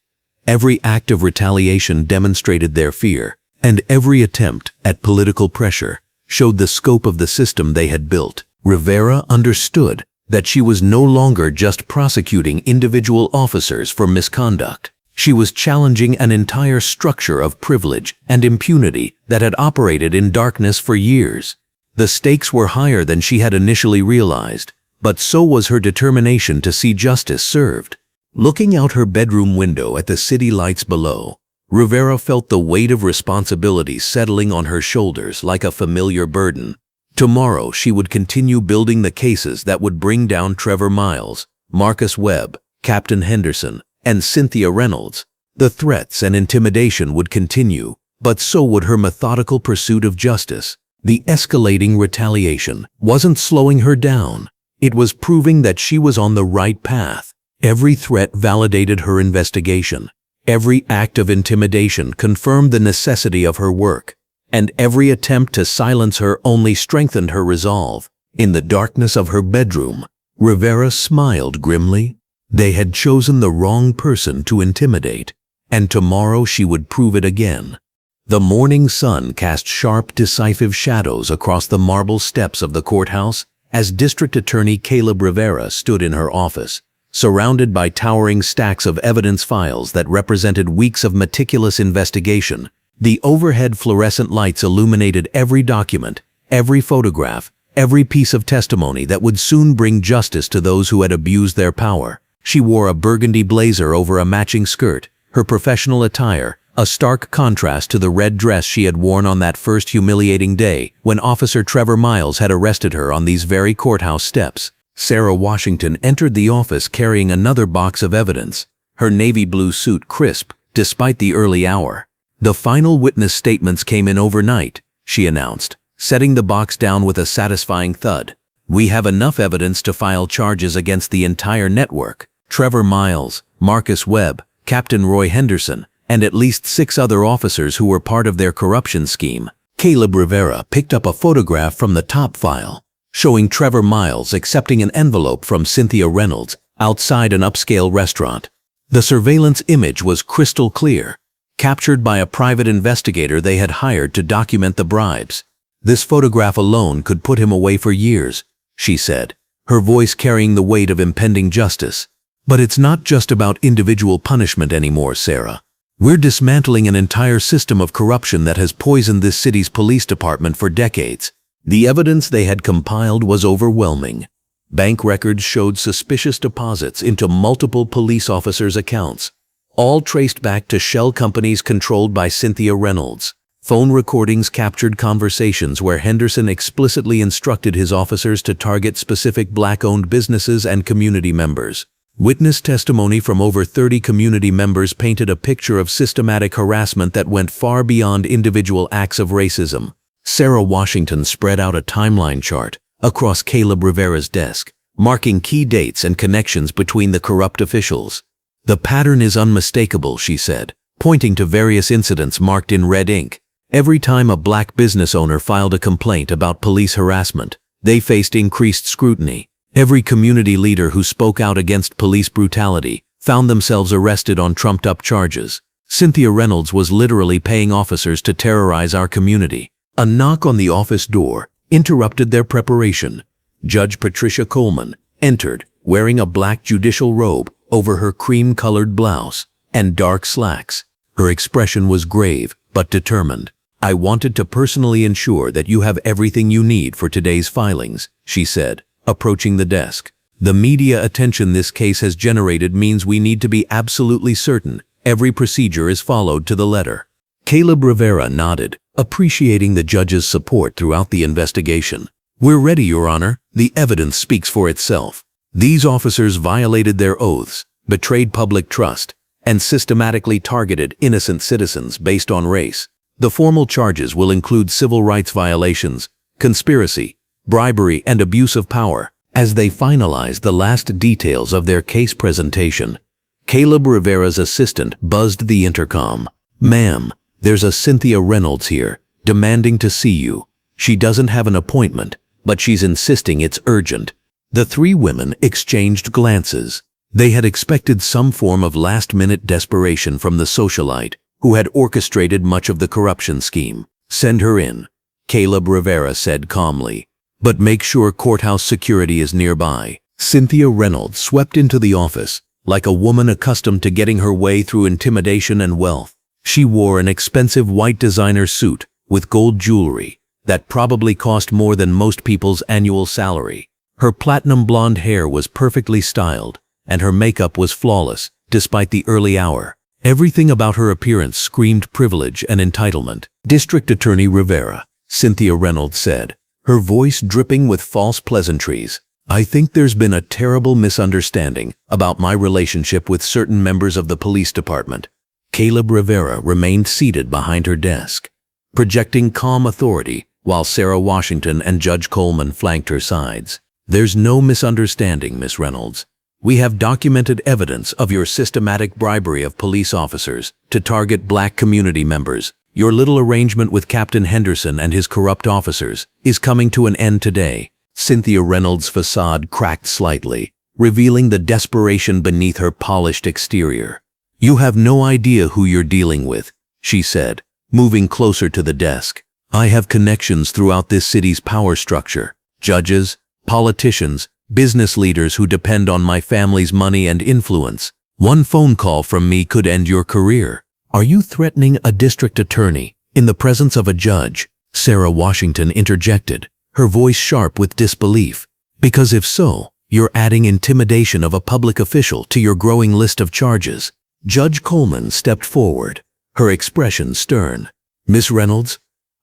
Every act of retaliation demonstrated their fear, and every attempt at political pressure showed the scope of the system they had built. Rivera understood that she was no longer just prosecuting individual officers for misconduct. She was challenging an entire structure of privilege and impunity that had operated in darkness for years. The stakes were higher than she had initially realized, but so was her determination to see justice served. Looking out her bedroom window at the city lights below, Rivera felt the weight of responsibility settling on her shoulders like a familiar burden. Tomorrow she would continue building the cases that would bring down Trevor Miles, Marcus Webb, Captain Henderson, and Cynthia Reynolds. The threats and intimidation would continue, but so would her methodical pursuit of justice. The escalating retaliation wasn't slowing her down. It was proving that she was on the right path. Every threat validated her investigation. Every act of intimidation confirmed the necessity of her work, and every attempt to silence her only strengthened her resolve. In the darkness of her bedroom, Rivera smiled grimly. They had chosen the wrong person to intimidate, and tomorrow she would prove it again. The morning sun cast sharp, decisive shadows across the marble steps of the courthouse as District Attorney Caleb Rivera stood in her office, surrounded by towering stacks of evidence files that represented weeks of meticulous investigation. The overhead fluorescent lights illuminated every document, every photograph, every piece of testimony that would soon bring justice to those who had abused their power. She wore a burgundy blazer over a matching skirt, her professional attire, a stark contrast to the red dress she had worn on that first humiliating day when Officer Trevor Miles had arrested her on these very courthouse steps. Sarah Washington entered the office carrying another box of evidence, her navy blue suit crisp despite the early hour. "The final witness statements came in overnight," she announced, setting the box down with a satisfying thud. "We have enough evidence to file charges against the entire network. Trevor Miles, Marcus Webb, Captain Roy Henderson, and at least 6 other officers who were part of their corruption scheme." Caleb Rivera picked up a photograph from the top file, showing Trevor Miles accepting an envelope from Cynthia Reynolds outside an upscale restaurant. The surveillance image was crystal clear, captured by a private investigator they had hired to document the bribes. "This photograph alone could put him away for years," she said, her voice carrying the weight of impending justice. "But it's not just about individual punishment anymore, Sarah. We're dismantling an entire system of corruption that has poisoned this city's police department for decades." The evidence they had compiled was overwhelming. Bank records showed suspicious deposits into multiple police officers' accounts, all traced back to shell companies controlled by Cynthia Reynolds. Phone recordings captured conversations where Henderson explicitly instructed his officers to target specific Black-owned businesses and community members. Witness testimony from over 30 community members painted a picture of systematic harassment that went far beyond individual acts of racism. Sarah Washington spread out a timeline chart across Caleb Rivera's desk, marking key dates and connections between the corrupt officials. "The pattern is unmistakable," she said, pointing to various incidents marked in red ink. Every time a Black business owner filed a complaint about police harassment, they faced increased scrutiny. Every community leader who spoke out against police brutality found themselves arrested on trumped-up charges. Cynthia Reynolds was literally paying officers to terrorize our community. A knock on the office door interrupted their preparation. Judge Patricia Coleman entered, wearing a black judicial robe over her cream-colored blouse and dark slacks. Her expression was grave but determined. "I wanted to personally ensure that you have everything you need for today's filings," she said, approaching the desk. "The media attention this case has generated means we need to be absolutely certain every procedure is followed to the letter." Caleb Rivera nodded, appreciating the judge's support throughout the investigation. "We're ready, Your Honor. The evidence speaks for itself. These officers violated their oaths, betrayed public trust, and systematically targeted innocent citizens based on race. The formal charges will include civil rights violations, conspiracy, bribery, and abuse of power." As they finalized the last details of their case presentation, Caleb Rivera's assistant buzzed the intercom. "Ma'am, there's a Cynthia Reynolds here, demanding to see you. She doesn't have an appointment, but she's insisting it's urgent." The 3 women exchanged glances. They had expected some form of last-minute desperation from the socialite who had orchestrated much of the corruption scheme. "Send her in," Caleb Rivera said calmly. "But make sure courthouse security is nearby." Cynthia Reynolds swept into the office, like a woman accustomed to getting her way through intimidation and wealth. She wore an expensive white designer suit with gold jewelry that probably cost more than most people's annual salary. Her platinum blonde hair was perfectly styled, and her makeup was flawless, despite the early hour. Everything about her appearance screamed privilege and entitlement. "District Attorney Rivera," Cynthia Reynolds said, her voice dripping with false pleasantries. "I think there's been a terrible misunderstanding about my relationship with certain members of the police department." Caleb Rivera remained seated behind her desk, projecting calm authority while Sarah Washington and Judge Coleman flanked her sides. "There's no misunderstanding, Miss Reynolds. We have documented evidence of your systematic bribery of police officers to target Black community members. Your little arrangement with Captain Henderson and his corrupt officers is coming to an end today." Cynthia Reynolds' facade cracked slightly, revealing the desperation beneath her polished exterior. "You have no idea who you're dealing with," she said, moving closer to the desk. "I have connections throughout this city's power structure. Judges, politicians, business leaders who depend on my family's money and influence. One phone call from me could end your career." Are you threatening a district attorney in the presence of a judge? Sarah Washington interjected, her voice sharp with disbelief. Because if so, you're adding intimidation of a public official to your growing list of charges. Judge Coleman stepped forward, her expression stern. Miss Reynolds,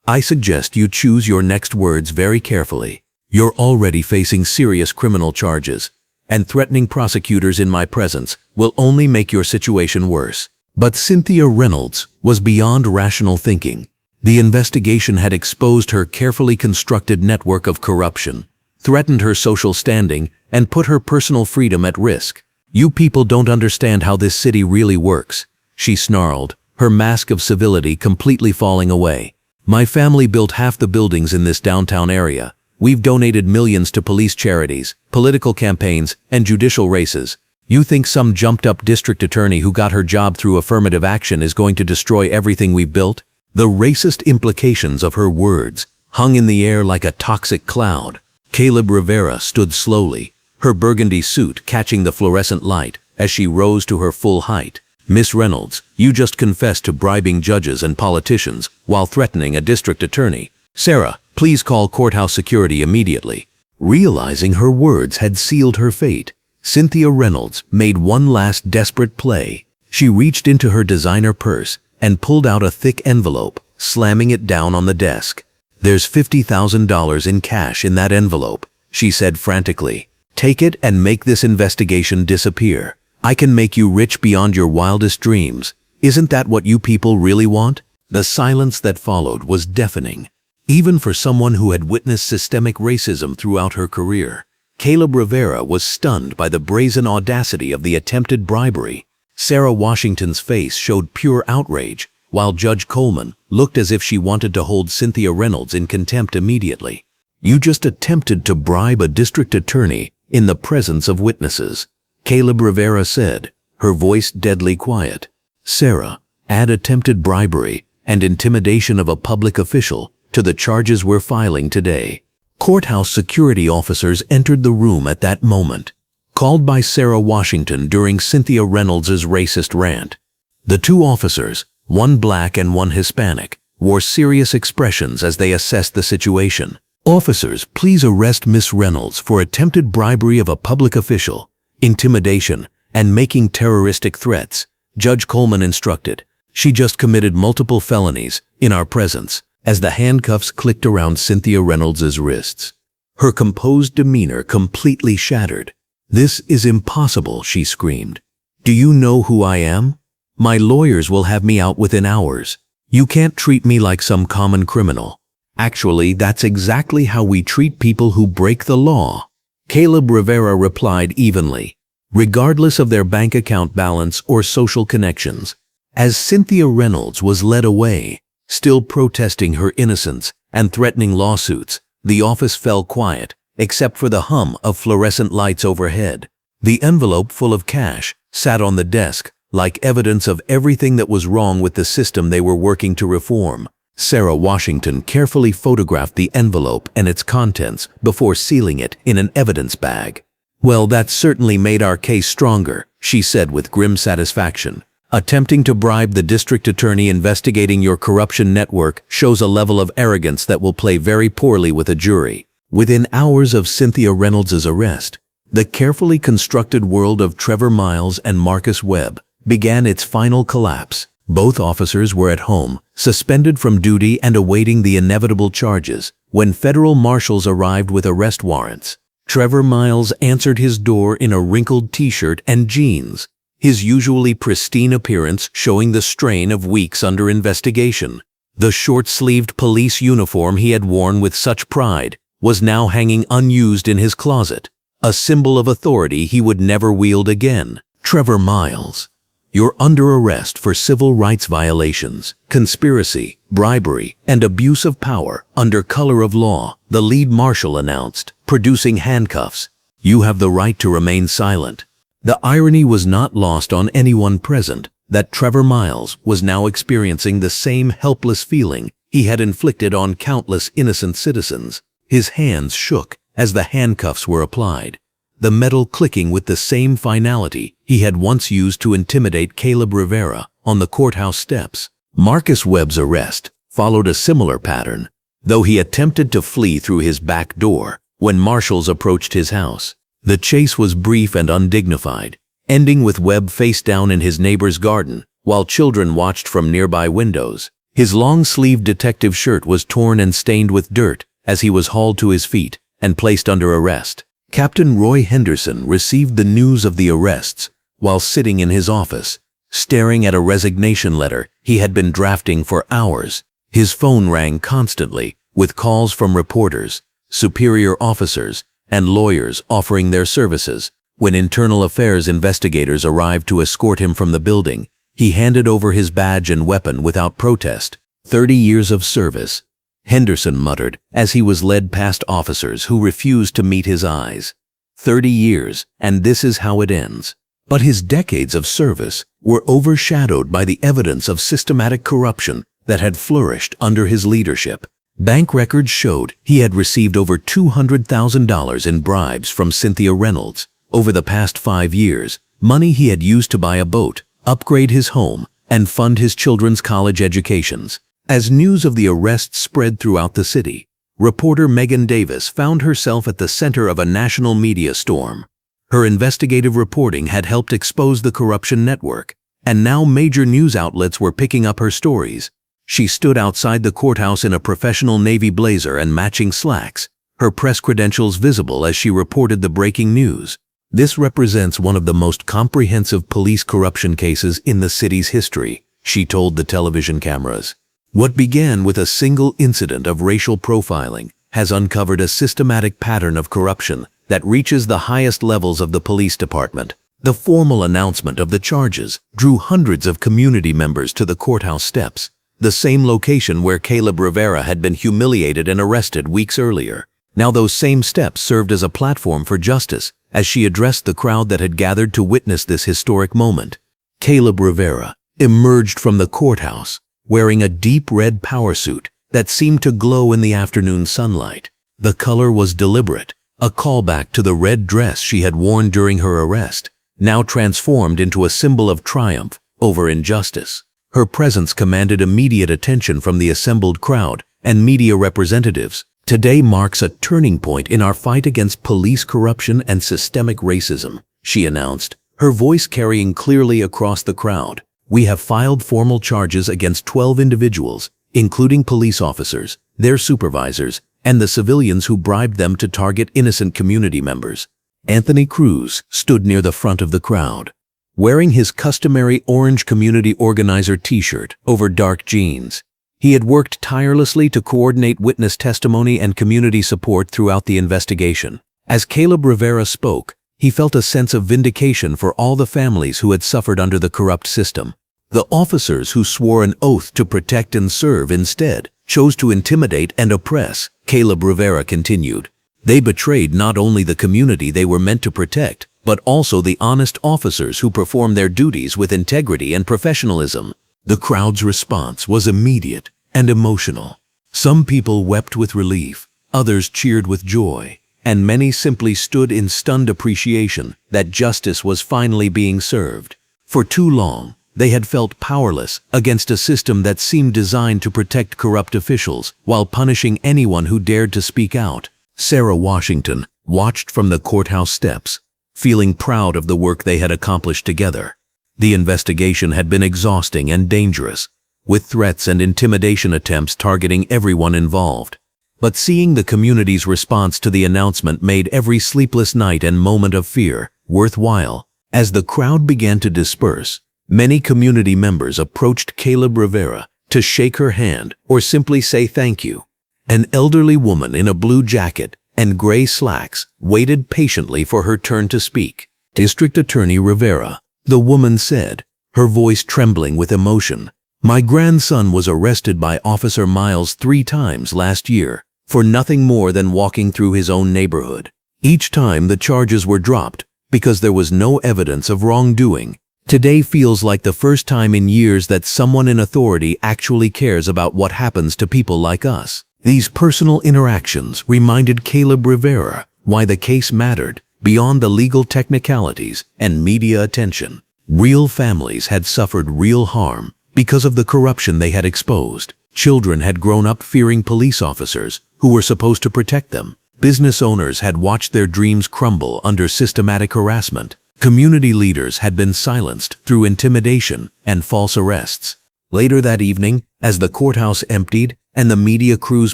I suggest you choose your next words very carefully. You're already facing serious criminal charges, and threatening prosecutors in my presence will only make your situation worse. But Cynthia Reynolds was beyond rational thinking. The investigation had exposed her carefully constructed network of corruption, threatened her social standing, and put her personal freedom at risk. You people don't understand how this city really works, she snarled, her mask of civility completely falling away. My family built half the buildings in this downtown area. We've donated millions to police charities, political campaigns, and judicial races. You think some jumped-up district attorney who got her job through affirmative action is going to destroy everything we've built? The racist implications of her words hung in the air like a toxic cloud. Caleb Rivera stood slowly, her burgundy suit catching the fluorescent light as she rose to her full height. Miss Reynolds, you just confessed to bribing judges and politicians while threatening a district attorney. Sarah, please call courthouse security immediately. Realizing her words had sealed her fate, Cynthia Reynolds made one last desperate play. She reached into her designer purse and pulled out a thick envelope, slamming it down on the desk. There's $50,000 in cash in that envelope, she said frantically. Take it and make this investigation disappear. I can make you rich beyond your wildest dreams. Isn't that what you people really want? The silence that followed was deafening. Even for someone who had witnessed systemic racism throughout her career, Caleb Rivera was stunned by the brazen audacity of the attempted bribery. Sarah Washington's face showed pure outrage, while Judge Coleman looked as if she wanted to hold Cynthia Reynolds in contempt immediately. You just attempted to bribe a district attorney in the presence of witnesses, Caleb Rivera said, her voice deadly quiet. Sarah, add attempted bribery and intimidation of a public official to the charges we're filing today. Courthouse security officers entered the room at that moment, called by Sarah Washington during Cynthia Reynolds' racist rant. The two officers, one black and one Hispanic, wore serious expressions as they assessed the situation. Officers, please arrest Miss Reynolds for attempted bribery of a public official, intimidation, and making terroristic threats, Judge Coleman instructed. She just committed multiple felonies in our presence, as the handcuffs clicked around Cynthia Reynolds' wrists. Her composed demeanor completely shattered. This is impossible, she screamed. Do you know who I am? My lawyers will have me out within hours. You can't treat me like some common criminal. Actually, that's exactly how we treat people who break the law. Caleb Rivera replied evenly, regardless of their bank account balance or social connections. As Cynthia Reynolds was led away, still protesting her innocence and threatening lawsuits, the office fell quiet, except for the hum of fluorescent lights overhead. The envelope full of cash sat on the desk, like evidence of everything that was wrong with the system they were working to reform. Sarah Washington carefully photographed the envelope and its contents before sealing it in an evidence bag. Well, that certainly made our case stronger, she said with grim satisfaction. Attempting to bribe the district attorney investigating your corruption network shows a level of arrogance that will play very poorly with a jury. Within hours of Cynthia Reynolds' arrest, the carefully constructed world of Trevor Miles and Marcus Webb began its final collapse. Both officers were at home, suspended from duty and awaiting the inevitable charges, when federal marshals arrived with arrest warrants. Trevor Miles answered his door in a wrinkled t-shirt and jeans, his usually pristine appearance showing the strain of weeks under investigation. The short-sleeved police uniform he had worn with such pride was now hanging unused in his closet, a symbol of authority he would never wield again. Trevor Miles, you're under arrest for civil rights violations, conspiracy, bribery, and abuse of power under color of law, the lead marshal announced, producing handcuffs. You have the right to remain silent. The irony was not lost on anyone present that Trevor Miles was now experiencing the same helpless feeling he had inflicted on countless innocent citizens. His hands shook as the handcuffs were applied, the metal clicking with the same finality he had once used to intimidate Caleb Rivera on the courthouse steps. Marcus Webb's arrest followed a similar pattern, though he attempted to flee through his back door when marshals approached his house. The chase was brief and undignified, ending with Webb face down in his neighbor's garden while children watched from nearby windows. His long-sleeved detective shirt was torn and stained with dirt as he was hauled to his feet and placed under arrest. Captain Roy Henderson received the news of the arrests while sitting in his office, staring at a resignation letter he had been drafting for hours. His phone rang constantly with calls from reporters, superior officers, and lawyers offering their services. When internal affairs investigators arrived to escort him from the building, he handed over his badge and weapon without protest. 30 years of service, Henderson muttered as he was led past officers who refused to meet his eyes. 30 years, and this is how it ends. But his decades of service were overshadowed by the evidence of systematic corruption that had flourished under his leadership. Bank records showed he had received over $200,000 in bribes from Cynthia Reynolds over the past 5 years, money he had used to buy a boat, upgrade his home, and fund his children's college educations. As news of the arrests spread throughout the city, reporter Megan Davis found herself at the center of a national media storm. Her investigative reporting had helped expose the corruption network, and now major news outlets were picking up her stories. She stood outside the courthouse in a professional navy blazer and matching slacks, her press credentials visible as she reported the breaking news. This represents one of the most comprehensive police corruption cases in the city's history, she told the television cameras. What began with a single incident of racial profiling has uncovered a systematic pattern of corruption that reaches the highest levels of the police department. The formal announcement of the charges drew hundreds of community members to the courthouse steps, the same location where Caleb Rivera had been humiliated and arrested weeks earlier. Now those same steps served as a platform for justice as she addressed the crowd that had gathered to witness this historic moment. Caleb Rivera emerged from the courthouse wearing a deep red power suit that seemed to glow in the afternoon sunlight. The color was deliberate, a callback to the red dress she had worn during her arrest, now transformed into a symbol of triumph over injustice. Her presence commanded immediate attention from the assembled crowd and media representatives. Today marks a turning point in our fight against police corruption and systemic racism, she announced, her voice carrying clearly across the crowd. We have filed formal charges against 12 individuals, including police officers, their supervisors, and the civilians who bribed them to target innocent community members. Anthony Cruz stood near the front of the crowd, wearing his customary orange community organizer t-shirt over dark jeans. He had worked tirelessly to coordinate witness testimony and community support throughout the investigation. As Caleb Rivera spoke, he felt a sense of vindication for all the families who had suffered under the corrupt system. The officers who swore an oath to protect and serve instead chose to intimidate and oppress, Caleb Rivera continued. They betrayed not only the community they were meant to protect, but also the honest officers who performed their duties with integrity and professionalism. The crowd's response was immediate and emotional. Some people wept with relief, others cheered with joy, and many simply stood in stunned appreciation that justice was finally being served. For too long, they had felt powerless against a system that seemed designed to protect corrupt officials while punishing anyone who dared to speak out. Sarah Washington watched from the courthouse steps, feeling proud of the work they had accomplished together. The investigation had been exhausting and dangerous, with threats and intimidation attempts targeting everyone involved. But seeing the community's response to the announcement made every sleepless night and moment of fear worthwhile. As the crowd began to disperse, many community members approached Caleb Rivera to shake her hand or simply say thank you. An elderly woman in a blue jacket and gray slacks waited patiently for her turn to speak. District Attorney Rivera, the woman said, her voice trembling with emotion. My grandson was arrested by Officer Miles 3 times last year for nothing more than walking through his own neighborhood. Each time the charges were dropped because there was no evidence of wrongdoing. Today feels like the first time in years that someone in authority actually cares about what happens to people like us. These personal interactions reminded Caleb Rivera why the case mattered beyond the legal technicalities and media attention. Real families had suffered real harm because of the corruption they had exposed. Children had grown up fearing police officers who were supposed to protect them. Business owners had watched their dreams crumble under systematic harassment. Community leaders had been silenced through intimidation and false arrests. Later that evening, as the courthouse emptied and the media crews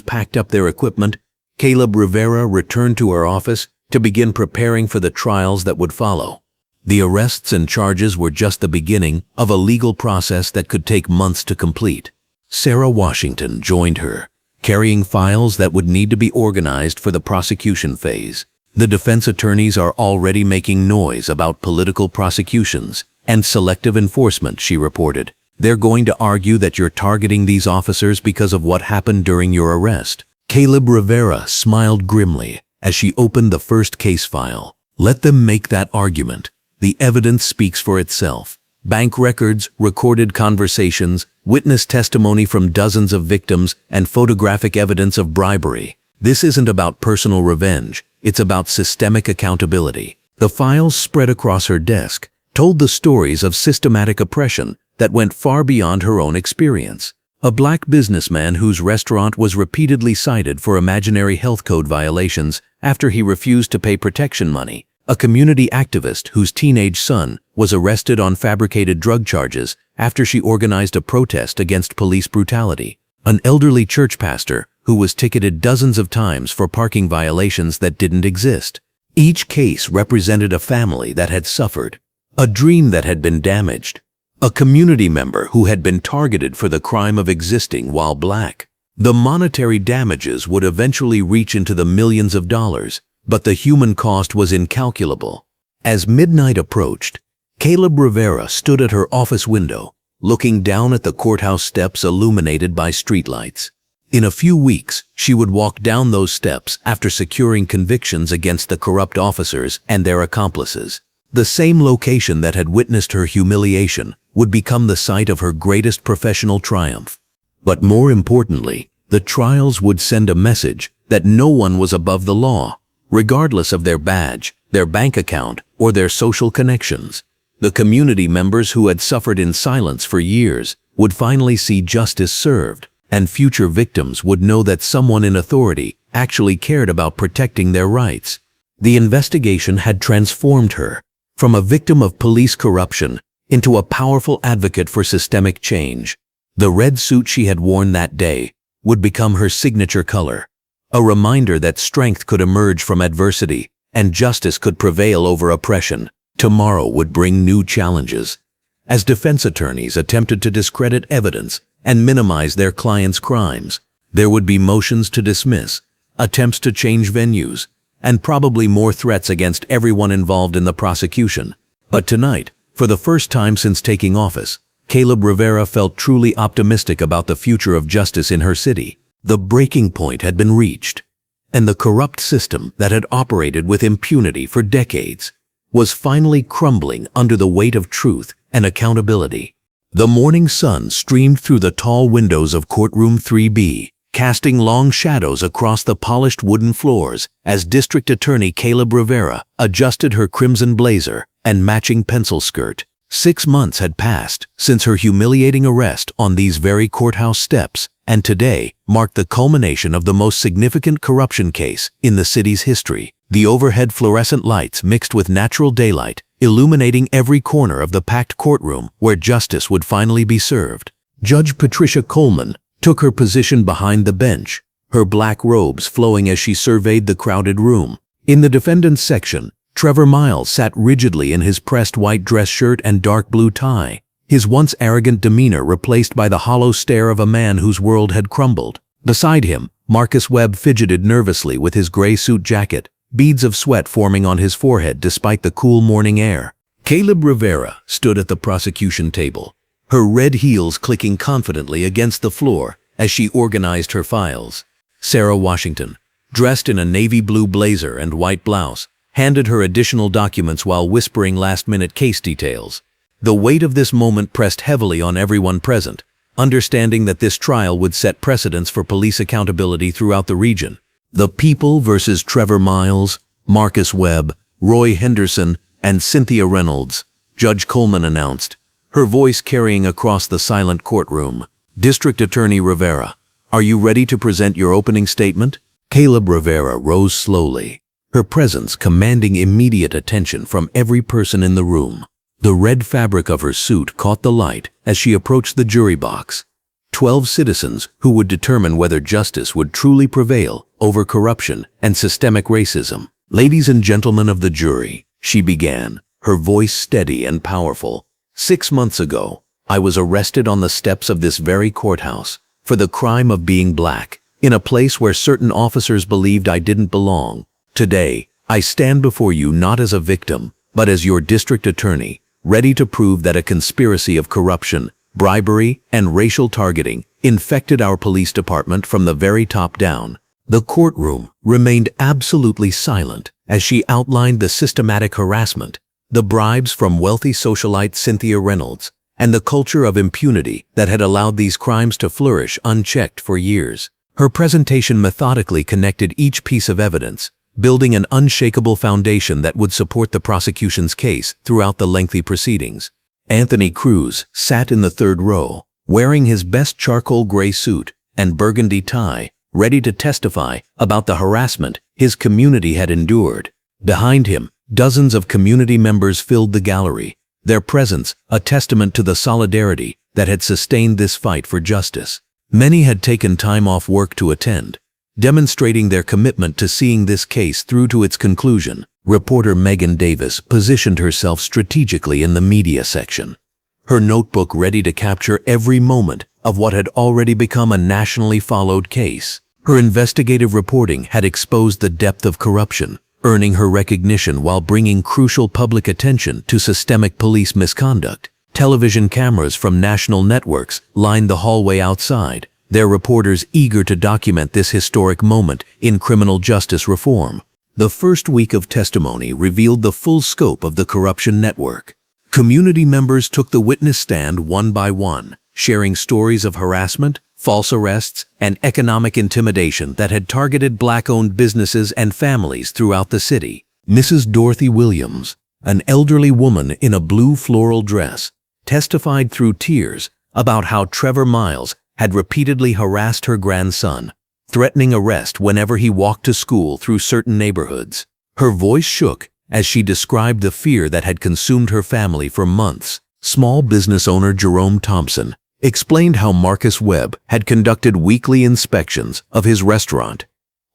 packed up their equipment, Caleb Rivera returned to her office to begin preparing for the trials that would follow. The arrests and charges were just the beginning of a legal process that could take months to complete. Sarah Washington joined her, carrying files that would need to be organized for the prosecution phase. The defense attorneys are already making noise about political prosecutions and selective enforcement, she reported. They're going to argue that you're targeting these officers because of what happened during your arrest. Caleb Rivera smiled grimly as she opened the first case file. Let them make that argument. The evidence speaks for itself. Bank records, recorded conversations, witness testimony from dozens of victims, and photographic evidence of bribery. This isn't about personal revenge, it's about systemic accountability. The files spread across her desk told the stories of systematic oppression that went far beyond her own experience. A black businessman whose restaurant was repeatedly cited for imaginary health code violations after he refused to pay protection money. A community activist whose teenage son was arrested on fabricated drug charges after she organized a protest against police brutality. An elderly church pastor who was ticketed dozens of times for parking violations that didn't exist. Each case represented a family that had suffered, a dream that had been damaged, a community member who had been targeted for the crime of existing while black. The monetary damages would eventually reach into the millions of dollars, but the human cost was incalculable. As midnight approached, Caleb Rivera stood at her office window, looking down at the courthouse steps illuminated by streetlights. In a few weeks, she would walk down those steps after securing convictions against the corrupt officers and their accomplices. The same location that had witnessed her humiliation would become the site of her greatest professional triumph. But more importantly, the trials would send a message that no one was above the law, regardless of their badge, their bank account, or their social connections. The community members who had suffered in silence for years would finally see justice served, and future victims would know that someone in authority actually cared about protecting their rights. The investigation had transformed her from a victim of police corruption into a powerful advocate for systemic change. The red suit she had worn that day would become her signature color, a reminder that strength could emerge from adversity and justice could prevail over oppression. Tomorrow would bring new challenges. As defense attorneys attempted to discredit evidence and minimize their clients' crimes, there would be motions to dismiss, attempts to change venues, and probably more threats against everyone involved in the prosecution. But tonight, for the first time since taking office, Caleb Rivera felt truly optimistic about the future of justice in her city. The breaking point had been reached, and the corrupt system that had operated with impunity for decades was finally crumbling under the weight of truth and accountability. The morning sun streamed through the tall windows of courtroom 3B, casting long shadows across the polished wooden floors as District Attorney Caleb Rivera adjusted her crimson blazer and matching pencil skirt. 6 months had passed since her humiliating arrest on these very courthouse steps, and today marked the culmination of the most significant corruption case in the city's history. The overhead fluorescent lights mixed with natural daylight, illuminating every corner of the packed courtroom where justice would finally be served. Judge Patricia Coleman took her position behind the bench, her black robes flowing as she surveyed the crowded room. In the defendant's section, Trevor Miles sat rigidly in his pressed white dress shirt and dark blue tie, his once arrogant demeanor replaced by the hollow stare of a man whose world had crumbled. Beside him, Marcus Webb fidgeted nervously with his gray suit jacket, beads of sweat forming on his forehead despite the cool morning air. Caleb Rivera stood at the prosecution table, her red heels clicking confidently against the floor as she organized her files. Sarah Washington, dressed in a navy blue blazer and white blouse, handed her additional documents while whispering last-minute case details. The weight of this moment pressed heavily on everyone present, understanding that this trial would set precedents for police accountability throughout the region. The People versus Trevor Miles, Marcus Webb, Roy Henderson, and Cynthia Reynolds. Judge Coleman announced, her voice carrying across the silent courtroom. District Attorney Rivera, are you ready to present your opening statement? Caleb Rivera rose slowly, her presence commanding immediate attention from every person in the room. The red fabric of her suit caught the light as she approached the jury box. 12 citizens who would determine whether justice would truly prevail over corruption and systemic racism. Ladies and gentlemen of the jury, she began, her voice steady and powerful. 6 months ago, I was arrested on the steps of this very courthouse for the crime of being black, in a place where certain officers believed I didn't belong. Today, I stand before you not as a victim, but as your district attorney, ready to prove that a conspiracy of corruption, bribery, and racial targeting infected our police department from the very top down. The courtroom remained absolutely silent as she outlined the systematic harassment, the bribes from wealthy socialite Cynthia Reynolds, and the culture of impunity that had allowed these crimes to flourish unchecked for years. Her presentation methodically connected each piece of evidence, building an unshakable foundation that would support the prosecution's case throughout the lengthy proceedings. Anthony Cruz sat in the third row, wearing his best charcoal gray suit and burgundy tie, ready to testify about the harassment his community had endured. Behind him, dozens of community members filled the gallery, their presence a testament to the solidarity that had sustained this fight for justice. Many had taken time off work to attend, demonstrating their commitment to seeing this case through to its conclusion. Reporter Megan Davis positioned herself strategically in the media section, her notebook ready to capture every moment of what had already become a nationally followed case. Her investigative reporting had exposed the depth of corruption, earning her recognition while bringing crucial public attention to systemic police misconduct. Television cameras from national networks lined the hallway outside, their reporters eager to document this historic moment in criminal justice reform. The first week of testimony revealed the full scope of the corruption network. Community members took the witness stand one by one, sharing stories of harassment, false arrests, and economic intimidation that had targeted Black-owned businesses and families throughout the city. Mrs. Dorothy Williams, an elderly woman in a blue floral dress, testified through tears about how Trevor Miles had repeatedly harassed her grandson, threatening arrest whenever he walked to school through certain neighborhoods. Her voice shook as she described the fear that had consumed her family for months. Small business owner Jerome Thompson explained how Marcus Webb had conducted weekly inspections of his restaurant,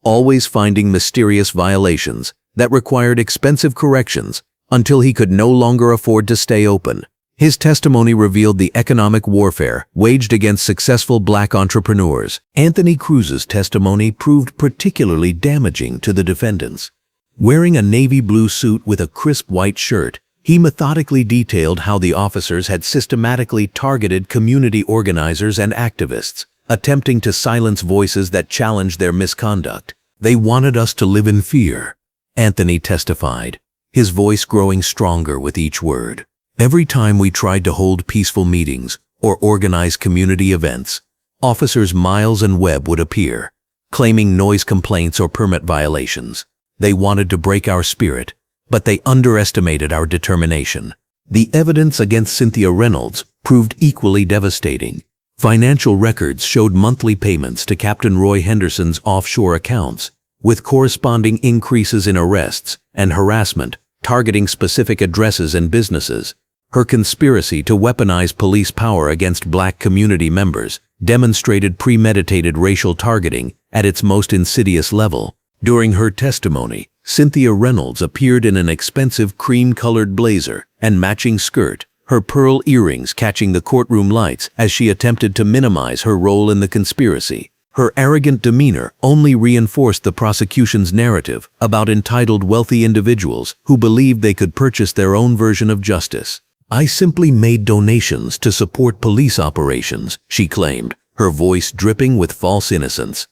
always finding mysterious violations that required expensive corrections until he could no longer afford to stay open. His testimony revealed the economic warfare waged against successful Black entrepreneurs. Anthony Cruz's testimony proved particularly damaging to the defendants. Wearing a navy blue suit with a crisp white shirt, he methodically detailed how the officers had systematically targeted community organizers and activists, attempting to silence voices that challenged their misconduct. They wanted us to live in fear, Anthony testified, his voice growing stronger with each word. Every time we tried to hold peaceful meetings or organize community events, Officers Miles and Webb would appear, claiming noise complaints or permit violations. They wanted to break our spirit, but they underestimated our determination. The evidence against Cynthia Reynolds proved equally devastating. Financial records showed monthly payments to Captain Roy Henderson's offshore accounts, with corresponding increases in arrests and harassment targeting specific addresses and businesses. Her conspiracy to weaponize police power against Black community members demonstrated premeditated racial targeting at its most insidious level. During her testimony, Cynthia Reynolds appeared in an expensive cream-colored blazer and matching skirt, her pearl earrings catching the courtroom lights as she attempted to minimize her role in the conspiracy. Her arrogant demeanor only reinforced the prosecution's narrative about entitled wealthy individuals who believed they could purchase their own version of justice. I simply made donations to support police operations, she claimed, her voice dripping with false innocence.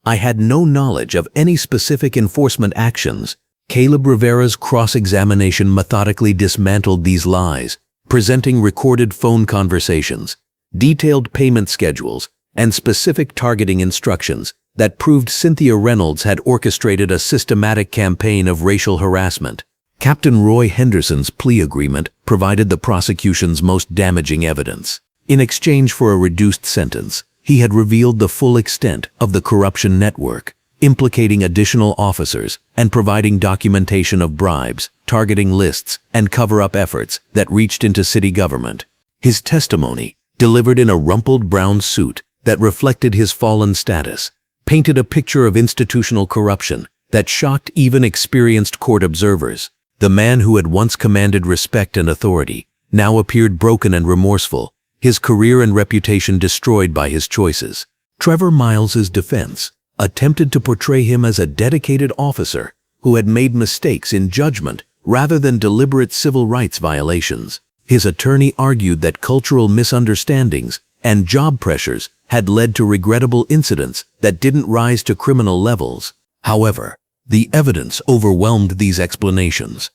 I had no knowledge of any specific enforcement actions. Caleb Rivera's cross-examination methodically dismantled these lies, presenting recorded phone conversations, detailed payment schedules, and specific targeting instructions that proved Cynthia Reynolds had orchestrated a systematic campaign of racial harassment. Captain Roy Henderson's plea agreement provided the prosecution's most damaging evidence. In exchange for a reduced sentence, he had revealed the full extent of the corruption network, implicating additional officers and providing documentation of bribes, targeting lists, and cover-up efforts that reached into city government. His testimony, delivered in a rumpled brown suit that reflected his fallen status, painted a picture of institutional corruption that shocked even experienced court observers. The man who had once commanded respect and authority now appeared broken and remorseful, his career and reputation destroyed by his choices. Trevor Miles's defense attempted to portray him as a dedicated officer who had made mistakes in judgment rather than deliberate civil rights violations. His attorney argued that cultural misunderstandings and job pressures had led to regrettable incidents that didn't rise to criminal levels. However, the evidence overwhelmed these explanations.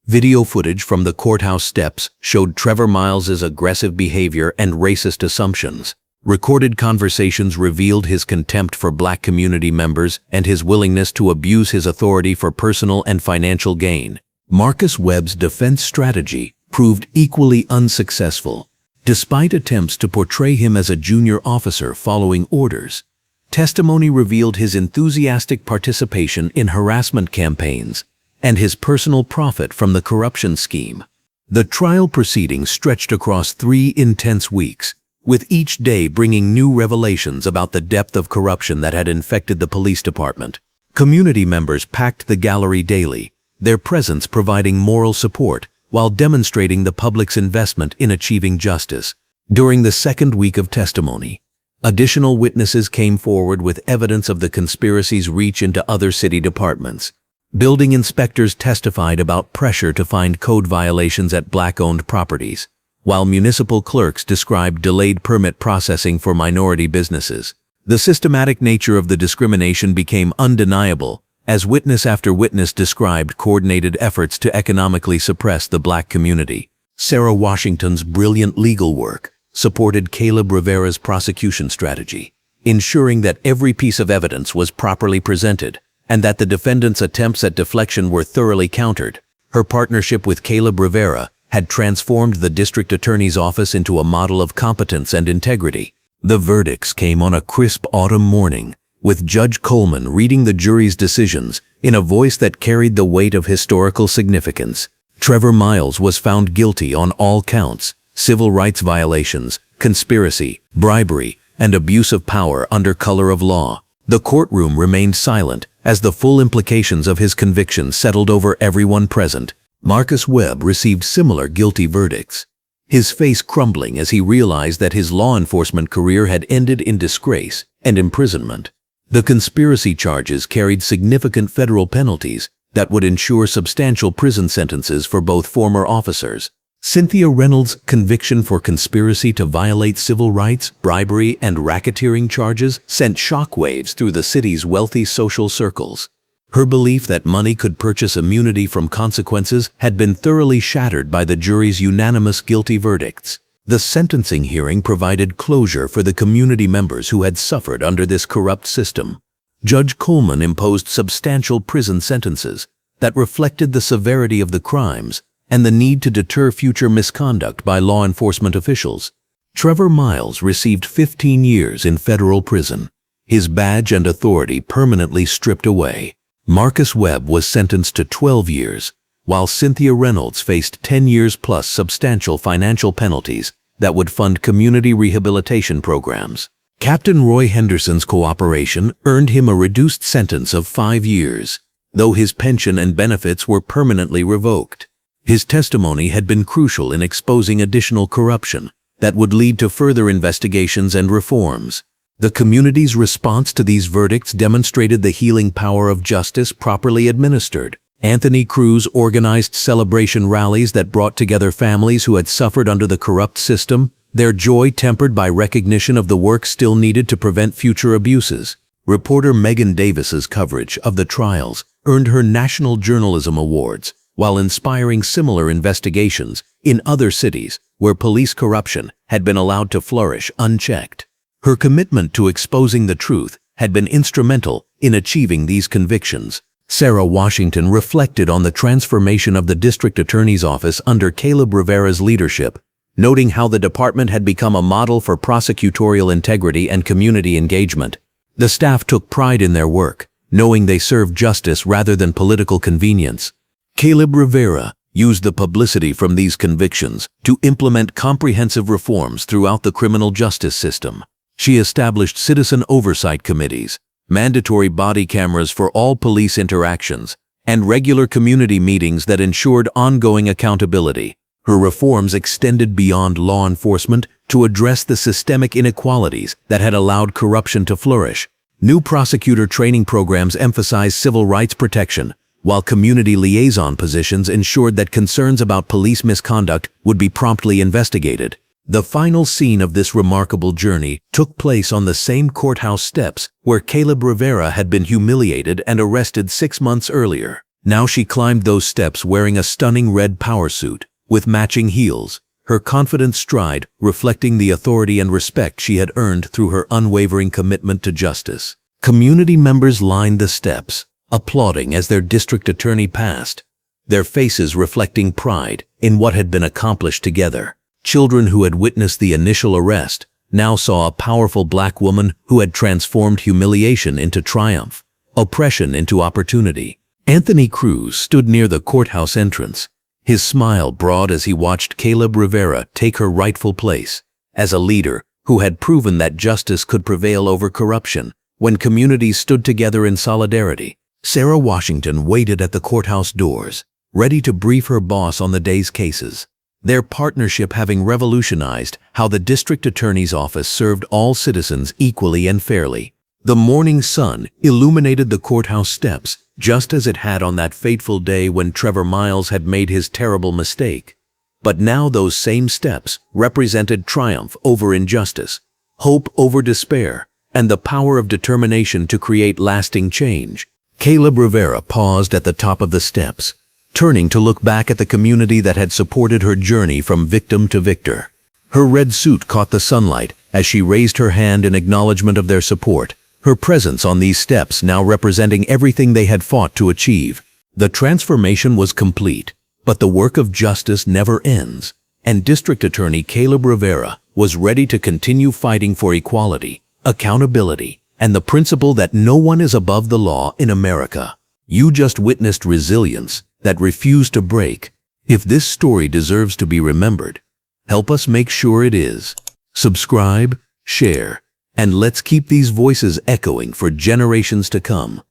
Video footage from the courthouse steps showed Trevor Miles's aggressive behavior and racist assumptions. Recorded conversations revealed his contempt for black community members and his willingness to abuse his authority for personal and financial gain. Marcus Webb's defense strategy proved equally unsuccessful. Despite attempts to portray him as a junior officer following orders, testimony revealed his enthusiastic participation in harassment campaigns and his personal profit from the corruption scheme. The trial proceedings stretched across 3 intense weeks, with each day bringing new revelations about the depth of corruption that had infected the police department. Community members packed the gallery daily, their presence providing moral support while demonstrating the public's investment in achieving justice. During the second week of testimony, additional witnesses came forward with evidence of the conspiracy's reach into other city departments. Building inspectors testified about pressure to find code violations at black-owned properties, while municipal clerks described delayed permit processing for minority businesses. The systematic nature of the discrimination became undeniable, as witness after witness described coordinated efforts to economically suppress the black community. Sarah Washington's brilliant legal work supported Caleb Rivera's prosecution strategy, ensuring that every piece of evidence was properly presented and that the defendant's attempts at deflection were thoroughly countered. Her partnership with Caleb Rivera had transformed the district attorney's office into a model of competence and integrity. The verdicts came on a crisp autumn morning, with Judge Coleman reading the jury's decisions in a voice that carried the weight of historical significance. Trevor Miles was found guilty on all counts: civil rights violations, conspiracy, bribery, and abuse of power under color of law. The courtroom remained silent as the full implications of his conviction settled over everyone present. Marcus Webb received similar guilty verdicts, his face crumbling as he realized that his law enforcement career had ended in disgrace and imprisonment. The conspiracy charges carried significant federal penalties that would ensure substantial prison sentences for both former officers. Cynthia Reynolds' conviction for conspiracy to violate civil rights, bribery, and racketeering charges sent shockwaves through the city's wealthy social circles. Her belief that money could purchase immunity from consequences had been thoroughly shattered by the jury's unanimous guilty verdicts. The sentencing hearing provided closure for the community members who had suffered under this corrupt system. Judge Coleman imposed substantial prison sentences that reflected the severity of the crimes and the need to deter future misconduct by law enforcement officials. Trevor Miles received 15 years in federal prison, his badge and authority permanently stripped away. Marcus Webb was sentenced to 12 years, while Cynthia Reynolds faced 10 years plus substantial financial penalties that would fund community rehabilitation programs. Captain Roy Henderson's cooperation earned him a reduced sentence of 5 years, though his pension and benefits were permanently revoked. His testimony had been crucial in exposing additional corruption that would lead to further investigations and reforms. The community's response to these verdicts demonstrated the healing power of justice properly administered. Anthony Cruz organized celebration rallies that brought together families who had suffered under the corrupt system, their joy tempered by recognition of the work still needed to prevent future abuses. Reporter Megan Davis's coverage of the trials earned her National Journalism Awards, while inspiring similar investigations in other cities where police corruption had been allowed to flourish unchecked. Her commitment to exposing the truth had been instrumental in achieving these convictions. Sarah Washington reflected on the transformation of the district attorney's office under Caleb Rivera's leadership, noting how the department had become a model for prosecutorial integrity and community engagement. The staff took pride in their work, knowing they served justice rather than political convenience. Caleb Rivera used the publicity from these convictions to implement comprehensive reforms throughout the criminal justice system. She established citizen oversight committees, mandatory body cameras for all police interactions, and regular community meetings that ensured ongoing accountability. Her reforms extended beyond law enforcement to address the systemic inequalities that had allowed corruption to flourish. New prosecutor training programs emphasized civil rights protection, while community liaison positions ensured that concerns about police misconduct would be promptly investigated. The final scene of this remarkable journey took place on the same courthouse steps where Caleb Rivera had been humiliated and arrested 6 months earlier. Now she climbed those steps wearing a stunning red power suit, with matching heels, her confident stride reflecting the authority and respect she had earned through her unwavering commitment to justice. Community members lined the steps, applauding as their district attorney passed, their faces reflecting pride in what had been accomplished together. Children who had witnessed the initial arrest now saw a powerful black woman who had transformed humiliation into triumph, oppression into opportunity. Anthony Cruz stood near the courthouse entrance, his smile broad as he watched Caleb Rivera take her rightful place as a leader who had proven that justice could prevail over corruption when communities stood together in solidarity. Sarah Washington waited at the courthouse doors, ready to brief her boss on the day's cases, their partnership having revolutionized how the district attorney's office served all citizens equally and fairly. The morning sun illuminated the courthouse steps, just as it had on that fateful day when Trevor Miles had made his terrible mistake. But now those same steps represented triumph over injustice, hope over despair, and the power of determination to create lasting change. Caleb Rivera paused at the top of the steps, turning to look back at the community that had supported her journey from victim to victor. Her red suit caught the sunlight as she raised her hand in acknowledgement of their support, her presence on these steps now representing everything they had fought to achieve. The transformation was complete, but the work of justice never ends, and District Attorney Caleb Rivera was ready to continue fighting for equality, accountability, and the principle that no one is above the law in America. You just witnessed resilience that refused to break. If this story deserves to be remembered, help us make sure it is. Subscribe, share, and let's keep these voices echoing for generations to come.